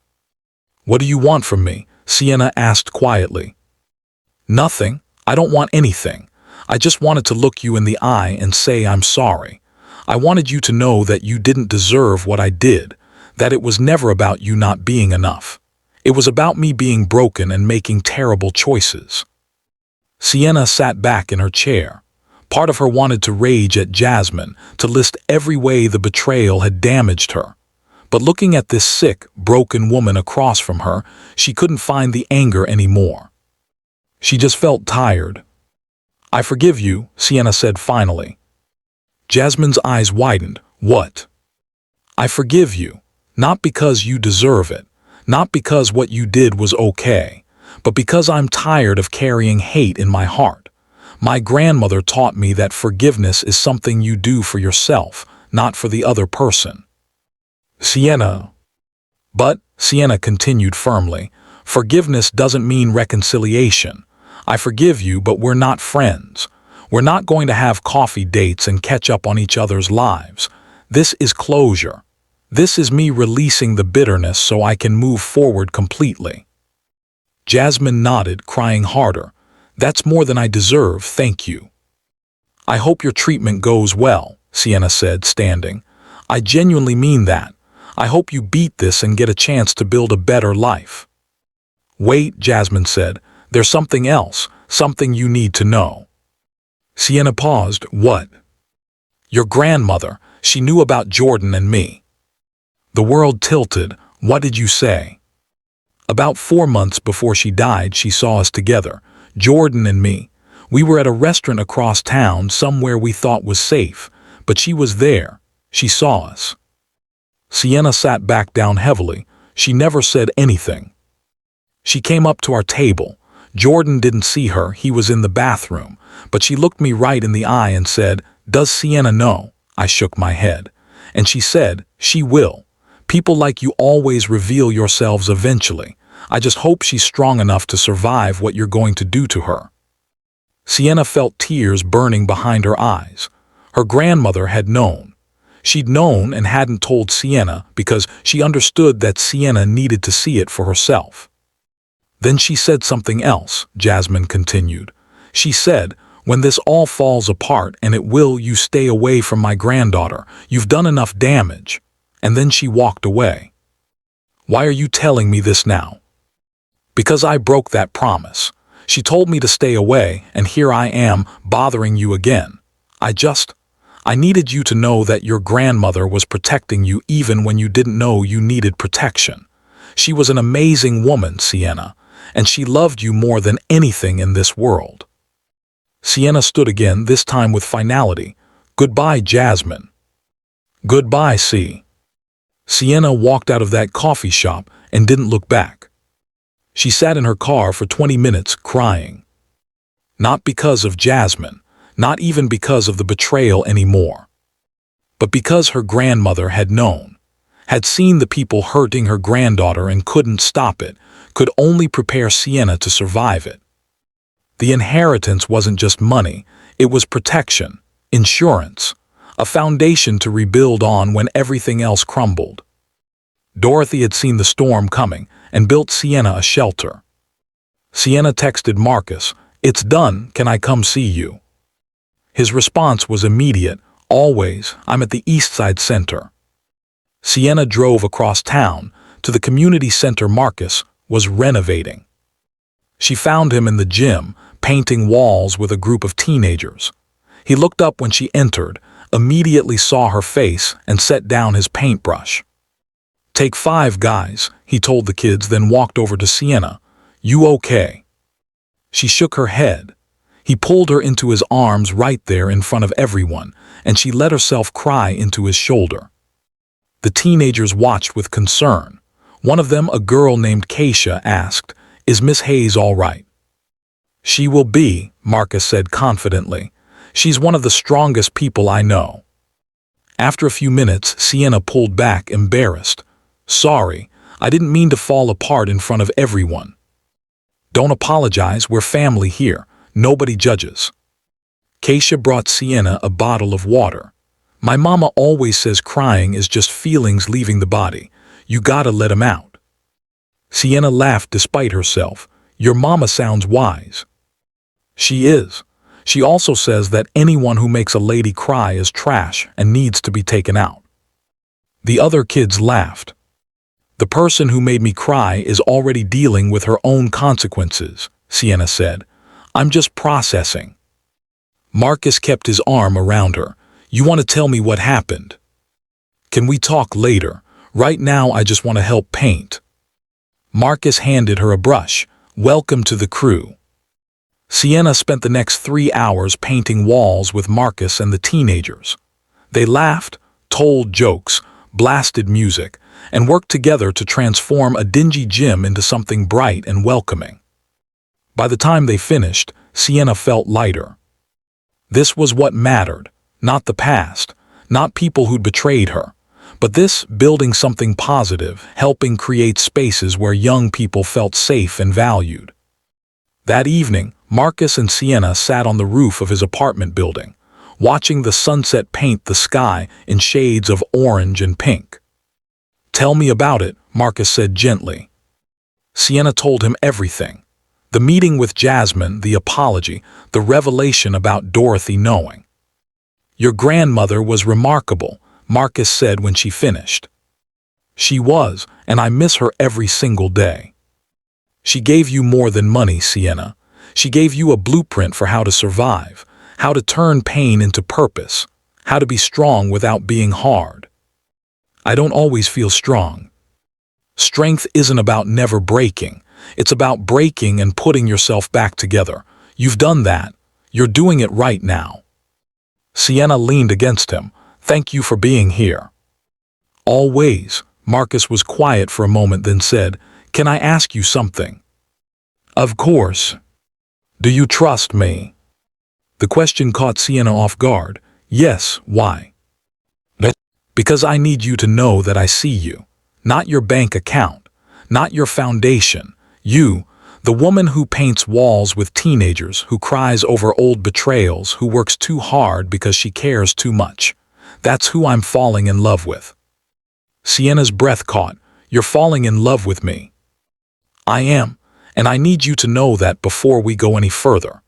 What do you want from me? Sienna asked quietly. Nothing. I don't want anything. I just wanted to look you in the eye and say I'm sorry. I wanted you to know that you didn't deserve what I did, that it was never about you not being enough. It was about me being broken and making terrible choices. Sienna sat back in her chair. Part of her wanted to rage at Jasmine, to list every way the betrayal had damaged her. But looking at this sick, broken woman across from her, she couldn't find the anger anymore. She just felt tired. I forgive you, Sienna said finally. Jasmine's eyes widened. What? I forgive you, not because you deserve it, not because what you did was okay, but because I'm tired of carrying hate in my heart. My grandmother taught me that forgiveness is something you do for yourself, not for the other person. Sienna. But, Sienna continued firmly, forgiveness doesn't mean reconciliation. I forgive you, but we're not friends. We're not going to have coffee dates and catch up on each other's lives. This is closure. This is me releasing the bitterness so I can move forward completely. Jasmine nodded, crying harder. That's more than I deserve, thank you. I hope your treatment goes well, Sienna said, standing. I genuinely mean that. I hope you beat this and get a chance to build a better life. Wait, Jasmine said. There's something else, something you need to know. Sienna paused. What? Your grandmother. She knew about Jordan and me. The world tilted. What did you say? About 4 months before she died, she saw us together, Jordan and me. We were at a restaurant across town, somewhere we thought was safe, but she was there. She saw us. Sienna sat back down heavily. She never said anything. She came up to our table. Jordan didn't see her, he was in the bathroom, but she looked me right in the eye and said, "Does Sienna know?" I shook my head. And she said, "She will. People like you always reveal yourselves eventually. I just hope she's strong enough to survive what you're going to do to her." Sienna felt tears burning behind her eyes. Her grandmother had known. She'd known and hadn't told Sienna because she understood that Sienna needed to see it for herself. Then she said something else, Jasmine continued. She said, "When this all falls apart, and it will, you stay away from my granddaughter. You've done enough damage." And then she walked away. Why are you telling me this now? Because I broke that promise. She told me to stay away, and here I am, bothering you again. I needed you to know that your grandmother was protecting you even when you didn't know you needed protection. She was an amazing woman, Sienna, and she loved you more than anything in this world. Sienna stood again, this time with finality. Goodbye, Jasmine. Goodbye, C. Sienna walked out of that coffee shop and didn't look back. She sat in her car for 20 minutes crying. Not because of Jasmine, not even because of the betrayal anymore, but because her grandmother had known, had seen the people hurting her granddaughter and couldn't stop it, could only prepare Sienna to survive it. The inheritance wasn't just money, it was protection, insurance, a foundation to rebuild on when everything else crumbled. Dorothy had seen the storm coming and built Sienna a shelter. Sienna texted Marcus, "It's done, can I come see you?" His response was immediate, "Always, I'm at the East Side Center." Sienna drove across town to the community center Marcus was renovating. She found him in the gym, painting walls with a group of teenagers. He looked up when she entered, immediately saw her face, and set down his paintbrush. "Take 5, guys," he told the kids, then walked over to Sienna. "You okay?" She shook her head. He pulled her into his arms right there in front of everyone, and she let herself cry into his shoulder. The teenagers watched with concern. One of them, a girl named Keisha, asked, "Is Miss Hayes all right?" "She will be," Marcus said confidently. "She's one of the strongest people I know." After a few minutes, Sienna pulled back, embarrassed. "Sorry, I didn't mean to fall apart in front of everyone." "Don't apologize, we're family here. Nobody judges." Keisha brought Sienna a bottle of water. "My mama always says crying is just feelings leaving the body. You gotta let 'em out." Sienna laughed despite herself. "Your mama sounds wise." "She is. She also says that anyone who makes a lady cry is trash and needs to be taken out." The other kids laughed. "The person who made me cry is already dealing with her own consequences," Sienna said. "I'm just processing." Marcus kept his arm around her. "You want to tell me what happened? Can we talk later? Right now I just want to help paint." Marcus handed her a brush. "Welcome to the crew." Sienna spent the next 3 hours painting walls with Marcus and the teenagers. They laughed, told jokes, blasted music, and worked together to transform a dingy gym into something bright and welcoming. By the time they finished, Sienna felt lighter. This was what mattered, not the past, not people who'd betrayed her, but this building something positive, helping create spaces where young people felt safe and valued. That evening, Marcus and Sienna sat on the roof of his apartment building, watching the sunset paint the sky in shades of orange and pink. "Tell me about it," Marcus said gently. Sienna told him everything. The meeting with Jasmine, the apology, the revelation about Dorothy knowing. "Your grandmother was remarkable," Marcus said when she finished. "She was, and I miss her every single day." "She gave you more than money, Sienna. She gave you a blueprint for how to survive, how to turn pain into purpose, how to be strong without being hard." "I don't always feel strong." "Strength isn't about never breaking. It's about breaking and putting yourself back together. You've done that. You're doing it right now." Sienna leaned against him. "Thank you for being here." "Always." Marcus was quiet for a moment, then said, "Can I ask you something?" "Of course." "Do you trust me?" The question caught Sienna off guard. "Yes, why?" "Because I need you to know that I see you. Not your bank account, not your foundation. You, the woman who paints walls with teenagers, who cries over old betrayals, who works too hard because she cares too much. That's who I'm falling in love with." Sienna's breath caught. "You're falling in love with me." "I am, and I need you to know that before we go any further.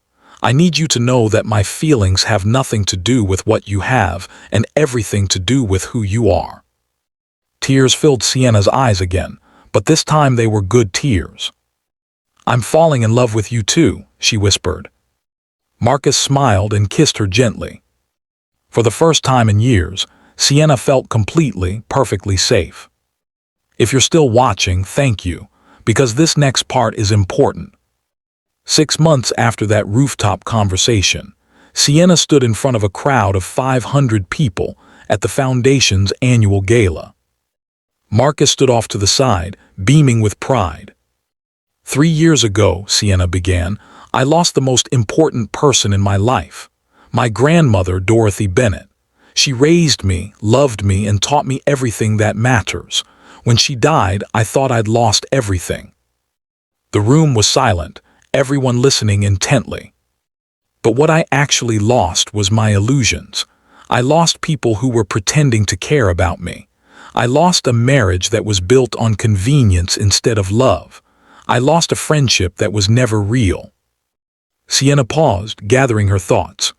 I need you to know that my feelings have nothing to do with what you have and everything to do with who you are." Tears filled Sienna's eyes again, but this time they were good tears. "I'm falling in love with you too," she whispered. Marcus smiled and kissed her gently. For the first time in years, Sienna felt completely, perfectly safe. If you're still watching, thank you, because this next part is important. 6 months after that rooftop conversation, Sienna stood in front of a crowd of 500 people at the Foundation's annual gala. Marcus stood off to the side, beaming with pride. "3 years ago," Sienna began, "I lost the most important person in my life. My grandmother, Dorothy Bennett. She raised me, loved me, and taught me everything that matters. When she died, I thought I'd lost everything." The room was silent, everyone listening intently. "But what I actually lost was my illusions. I lost people who were pretending to care about me. I lost a marriage that was built on convenience instead of love. I lost a friendship that was never real." Sienna paused, gathering her thoughts.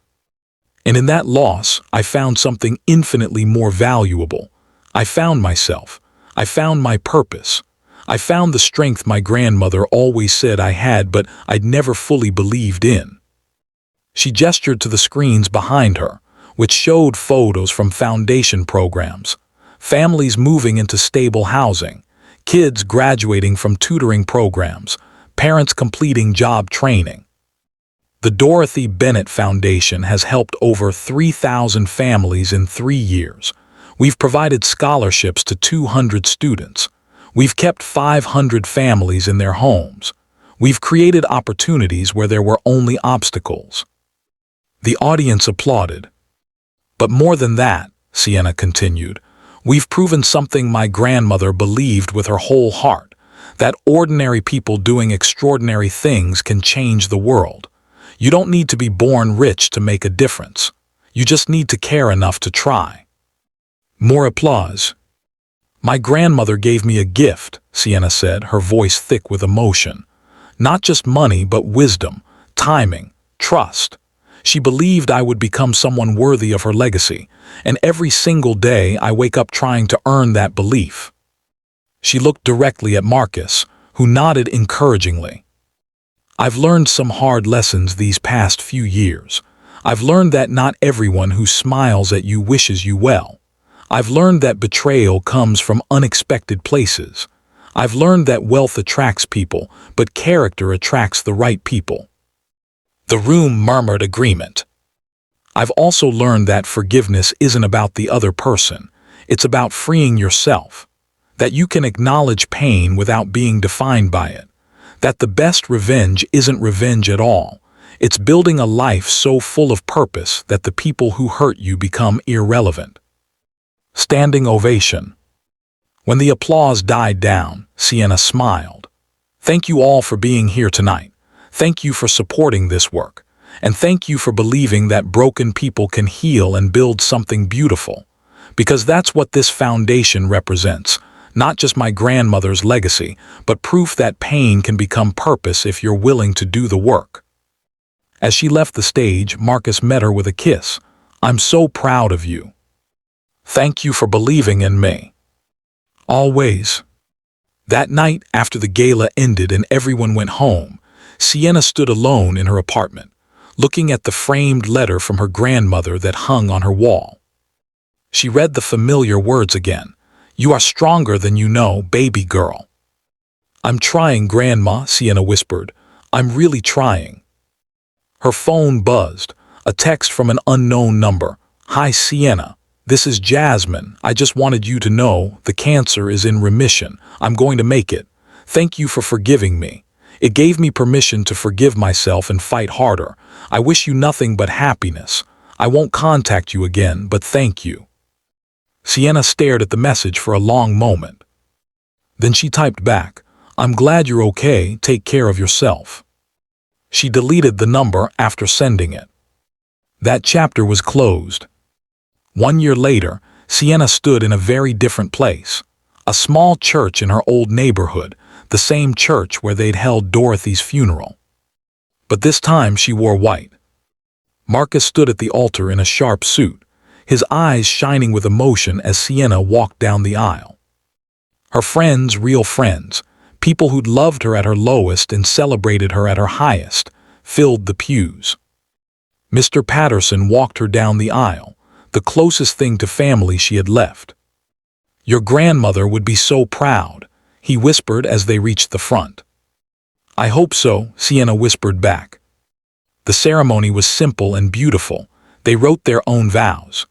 "And in that loss, I found something infinitely more valuable. I found myself. I found my purpose. I found the strength my grandmother always said I had, but I'd never fully believed in." She gestured to the screens behind her, which showed photos from foundation programs, families moving into stable housing, kids graduating from tutoring programs, parents completing job training. The Dorothy Bennett Foundation has helped over 3,000 families in 3 years. We've provided scholarships to 200 students. We've kept 500 families in their homes. We've created opportunities where there were only obstacles. The audience applauded. "But more than that," Sienna continued, "we've proven something my grandmother believed with her whole heart, that ordinary people doing extraordinary things can change the world. You don't need to be born rich to make a difference. You just need to care enough to try." More applause. "My grandmother gave me a gift," Sienna said, her voice thick with emotion. "Not just money, but wisdom, timing, trust. She believed I would become someone worthy of her legacy, and every single day I wake up trying to earn that belief." She looked directly at Marcus, who nodded encouragingly. "I've learned some hard lessons these past few years. I've learned that not everyone who smiles at you wishes you well. I've learned that betrayal comes from unexpected places. I've learned that wealth attracts people, but character attracts the right people." The room murmured agreement. I've also learned that forgiveness isn't about the other person. It's about freeing yourself. That you can acknowledge pain without being defined by it. That the best revenge isn't revenge at all. It's building a life so full of purpose that the people who hurt you become irrelevant. Standing ovation. When the applause died down, Sienna smiled. Thank you all for being here tonight. Thank you for supporting this work. And thank you for believing that broken people can heal and build something beautiful. Because that's what this foundation represents. Not just my grandmother's legacy, but proof that pain can become purpose if you're willing to do the work. As she left the stage, Marcus met her with a kiss. I'm so proud of you. Thank you for believing in me. Always. That night, after the gala ended and everyone went home, Sienna stood alone in her apartment, looking at the framed letter from her grandmother that hung on her wall. She read the familiar words again. You are stronger than you know, baby girl. I'm trying, Grandma, Sienna whispered. I'm really trying. Her phone buzzed, a text from an unknown number. Hi, Sienna. This is Jasmine. I just wanted you to know the cancer is in remission. I'm going to make it. Thank you for forgiving me. It gave me permission to forgive myself and fight harder. I wish you nothing but happiness. I won't contact you again, but thank you. Sienna stared at the message for a long moment. Then she typed back, I'm glad you're okay, take care of yourself. She deleted the number after sending it. That chapter was closed. 1 year later, Sienna stood in a very different place. A small church in her old neighborhood, the same church where they'd held Dorothy's funeral. But this time she wore white. Marcus stood at the altar in a sharp suit, his eyes shining with emotion as Sienna walked down the aisle. Her friends, real friends, people who'd loved her at her lowest and celebrated her at her highest, filled the pews. Mr. Patterson walked her down the aisle, the closest thing to family she had left. Your grandmother would be so proud, he whispered as they reached the front. I hope so, Sienna whispered back. The ceremony was simple and beautiful. They wrote their own vows.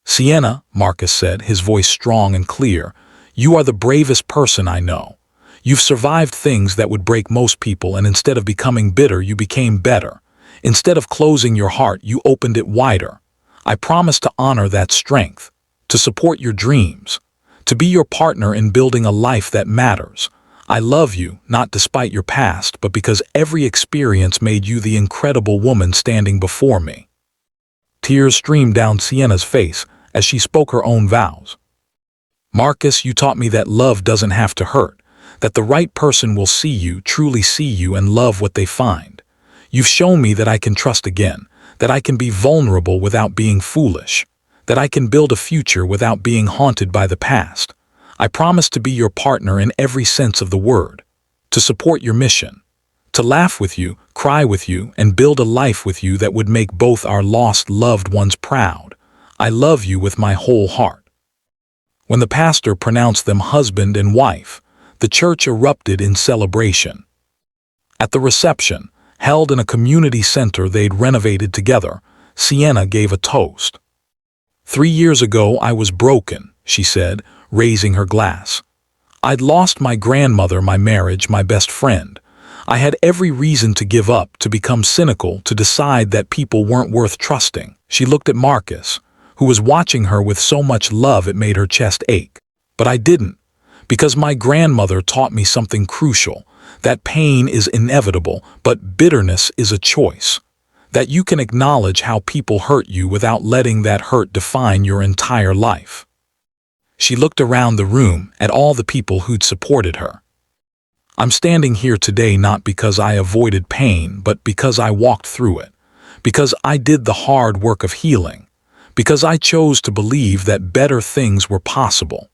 Sienna, Marcus said, his voice strong and clear, you are the bravest person I know. You've survived things that would break most people, and instead of becoming bitter, you became better. Instead of closing your heart, you opened it wider. I promise to honor that strength, to support your dreams, to be your partner in building a life that matters. I love you, not despite your past, but because every experience made you the incredible woman standing before me. Tears streamed down Sienna's face as she spoke her own vows. Marcus, you taught me that love doesn't have to hurt, that the right person will see you, truly see you, and love what they find. You've shown me that I can trust again, that I can be vulnerable without being foolish, that I can build a future without being haunted by the past. I promise to be your partner in every sense of the word, to support your mission, to laugh with you, cry with you, and build a life with you that would make both our lost loved ones proud. I love you with my whole heart. When the pastor pronounced them husband and wife, the church erupted in celebration. At the reception, held in a community center they'd renovated together, Sienna gave a toast. 3 years ago I was broken, she said, raising her glass. I'd lost my grandmother, my marriage, my best friend. I had every reason to give up, to become cynical, to decide that people weren't worth trusting. She looked at Marcus, who was watching her with so much love it made her chest ache. But I didn't, because my grandmother taught me something crucial, that pain is inevitable, but bitterness is a choice. That you can acknowledge how people hurt you without letting that hurt define your entire life. She looked around the room at all the people who'd supported her. I'm standing here today not because I avoided pain, but because I walked through it, because I did the hard work of healing, because I chose to believe that better things were possible.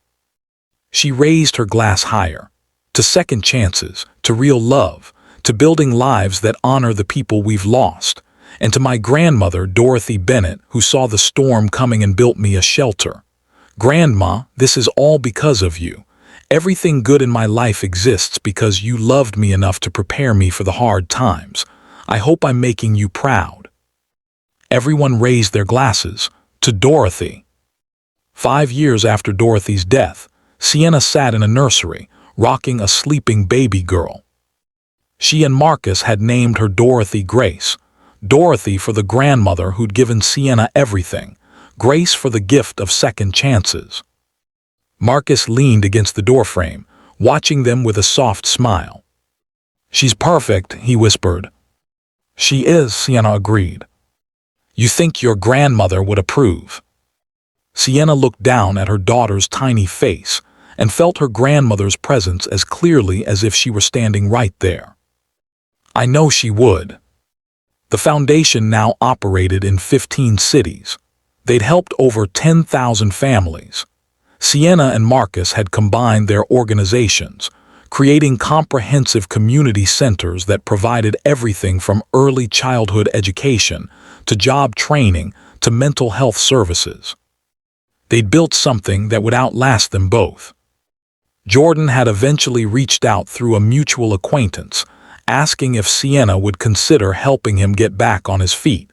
She raised her glass higher, to second chances, to real love, to building lives that honor the people we've lost, and to my grandmother, Dorothy Bennett, who saw the storm coming and built me a shelter. Grandma, this is all because of you. Everything good in my life exists because you loved me enough to prepare me for the hard times. I hope I'm making you proud. Everyone raised their glasses to Dorothy. 5 years after Dorothy's death, Sienna sat in a nursery, rocking a sleeping baby girl. She and Marcus had named her Dorothy Grace. Dorothy for the grandmother who'd given Sienna everything, Grace for the gift of second chances. Marcus leaned against the doorframe, watching them with a soft smile. "She's perfect," he whispered. "She is," Sienna agreed. "You think your grandmother would approve?" Sienna looked down at her daughter's tiny face and felt her grandmother's presence as clearly as if she were standing right there. "I know she would." The foundation now operated in 15 cities. They'd helped over 10,000 families. Sienna and Marcus had combined their organizations, creating comprehensive community centers that provided everything from early childhood education to job training to mental health services. They'd built something that would outlast them both. Jordan had eventually reached out through a mutual acquaintance, asking if Sienna would consider helping him get back on his feet.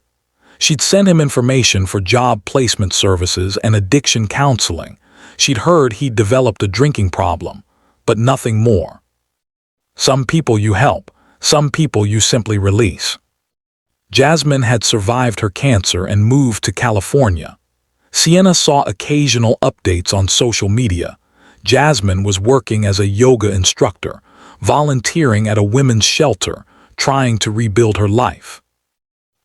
She'd sent him information for job placement services and addiction counseling. She'd heard he'd developed a drinking problem, but nothing more. Some people you help, some people you simply release. Jasmine had survived her cancer and moved to California. Sienna saw occasional updates on social media. Jasmine was working as a yoga instructor, volunteering at a women's shelter, trying to rebuild her life.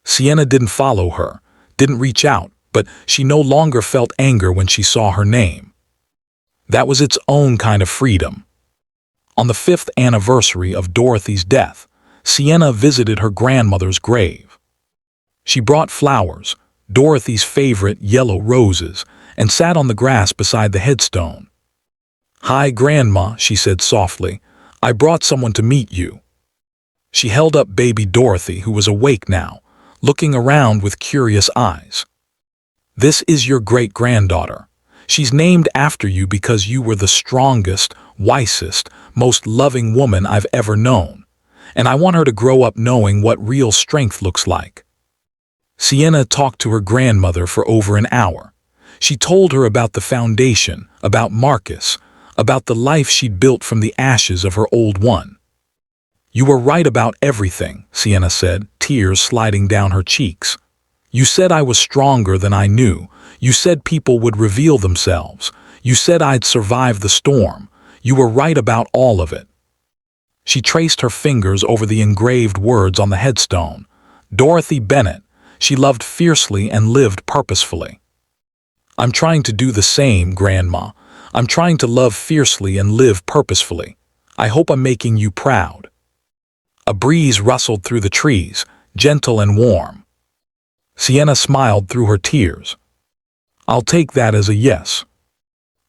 Sienna didn't follow her, didn't reach out, but she no longer felt anger when she saw her name. That was its own kind of freedom. On the 5th anniversary of Dorothy's death, Sienna visited her grandmother's grave. She brought flowers, Dorothy's favorite yellow roses, and sat on the grass beside the headstone. "Hi, Grandma," she said softly. "I brought someone to meet you." She held up baby Dorothy, who was awake now, looking around with curious eyes. "This is your great-granddaughter. She's named after you because you were the strongest, wisest, most loving woman I've ever known, and I want her to grow up knowing what real strength looks like." Sienna talked to her grandmother for over an hour. She told her about the foundation, about Marcus, about the life she'd built from the ashes of her old one. "You were right about everything," Sienna said, tears sliding down her cheeks. "You said I was stronger than I knew. You said people would reveal themselves. You said I'd survive the storm. You were right about all of it." She traced her fingers over the engraved words on the headstone. Dorothy Bennett. She loved fiercely and lived purposefully. "I'm trying to do the same, Grandma. I'm trying to love fiercely and live purposefully. I hope I'm making you proud." A breeze rustled through the trees, gentle and warm. Sienna smiled through her tears. "I'll take that as a yes."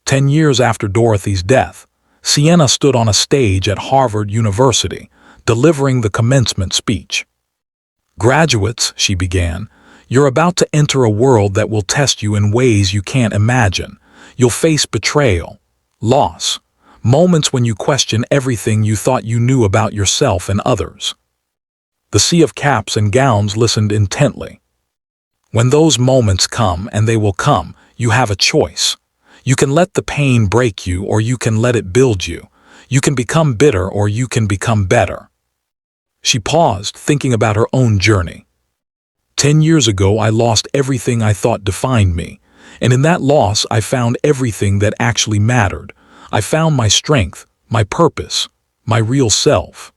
10 years after Dorothy's death, Sienna stood on a stage at Harvard University, delivering the commencement speech. "Graduates," she began, "you're about to enter a world that will test you in ways you can't imagine. You'll face betrayal, loss, moments when you question everything you thought you knew about yourself and others." The sea of caps and gowns listened intently. "When those moments come, and they will come, you have a choice. You can let the pain break you, or you can let it build you. You can become bitter, or you can become better." She paused, thinking about her own journey. 10 years ago, I lost everything I thought defined me, and in that loss, I found everything that actually mattered. I found my strength, my purpose, my real self.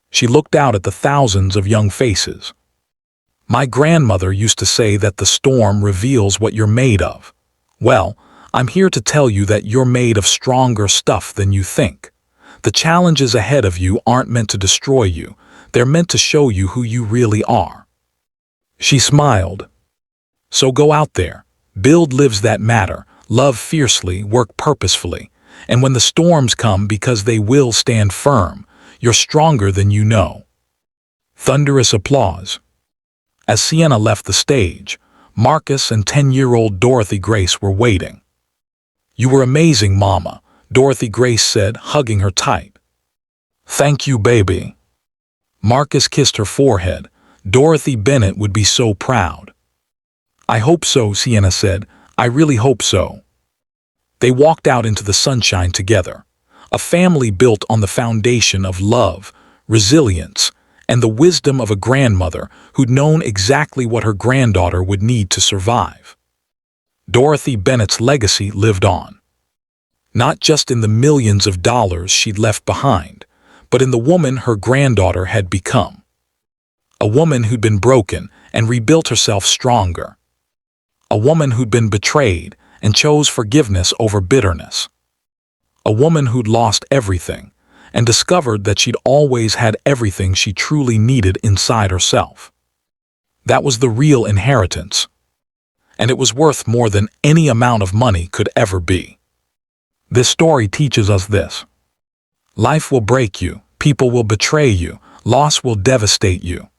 She looked out at the thousands of young faces. "My grandmother used to say that the storm reveals what you're made of. Well, I'm here to tell you that you're made of stronger stuff than you think. The challenges ahead of you aren't meant to destroy you. They're meant to show you who you really are." She smiled. "So go out there, build lives that matter, love fiercely, work purposefully, and when the storms come, because they will, stand firm. You're stronger than you know." Thunderous applause. As Sienna left the stage, Marcus and 10-year-old Dorothy Grace were waiting. "You were amazing, Mama," Dorothy Grace said, hugging her tight. "Thank you, baby." Marcus kissed her forehead. Dorothy Bennett would be so proud. I hope so, Sienna said. I really hope so. They walked out into the sunshine together, a family built on the foundation of love, resilience, and the wisdom of a grandmother who'd known exactly what her granddaughter would need to survive. Dorothy Bennett's legacy lived on, not just in the millions of dollars she'd left behind, but in the woman her granddaughter had become. A woman who'd been broken and rebuilt herself stronger. A woman who'd been betrayed and chose forgiveness over bitterness. A woman who'd lost everything and discovered that she'd always had everything she truly needed inside herself. That was the real inheritance, and it was worth more than any amount of money could ever be. This story teaches us this. Life will break you, people will betray you, loss will devastate you.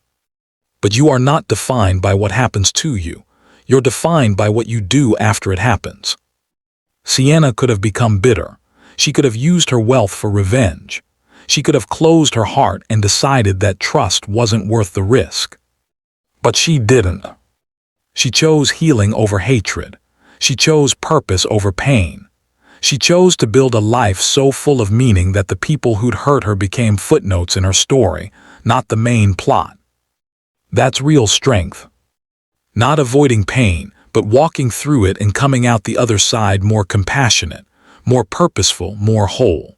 But you are not defined by what happens to you. You're defined by what you do after it happens. Sienna could have become bitter. She could have used her wealth for revenge. She could have closed her heart and decided that trust wasn't worth the risk. But she didn't. She chose healing over hatred. She chose purpose over pain. She chose to build a life so full of meaning that the people who'd hurt her became footnotes in her story, not the main plot. That's real strength. Not avoiding pain, but walking through it and coming out the other side more compassionate, more purposeful, more whole.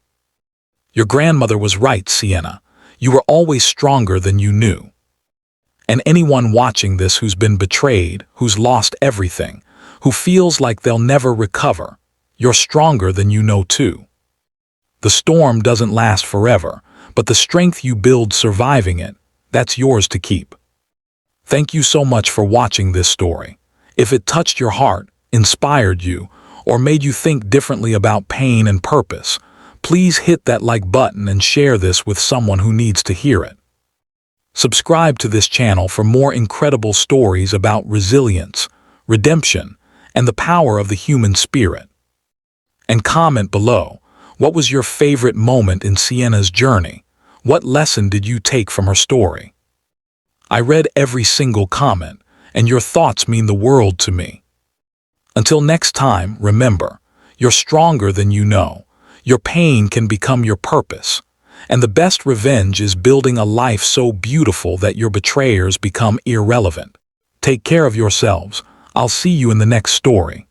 Your grandmother was right, Sienna. You were always stronger than you knew. And anyone watching this who's been betrayed, who's lost everything, who feels like they'll never recover, you're stronger than you know too. The storm doesn't last forever, but the strength you build surviving it, that's yours to keep. Thank you so much for watching this story. If it touched your heart, inspired you, or made you think differently about pain and purpose, please hit that like button and share this with someone who needs to hear it. Subscribe to this channel for more incredible stories about resilience, redemption, and the power of the human spirit. And comment below, what was your favorite moment in Sienna's journey? What lesson did you take from her story? I read every single comment, and your thoughts mean the world to me. Until next time, remember, you're stronger than you know. Your pain can become your purpose. And the best revenge is building a life so beautiful that your betrayers become irrelevant. Take care of yourselves. I'll see you in the next story.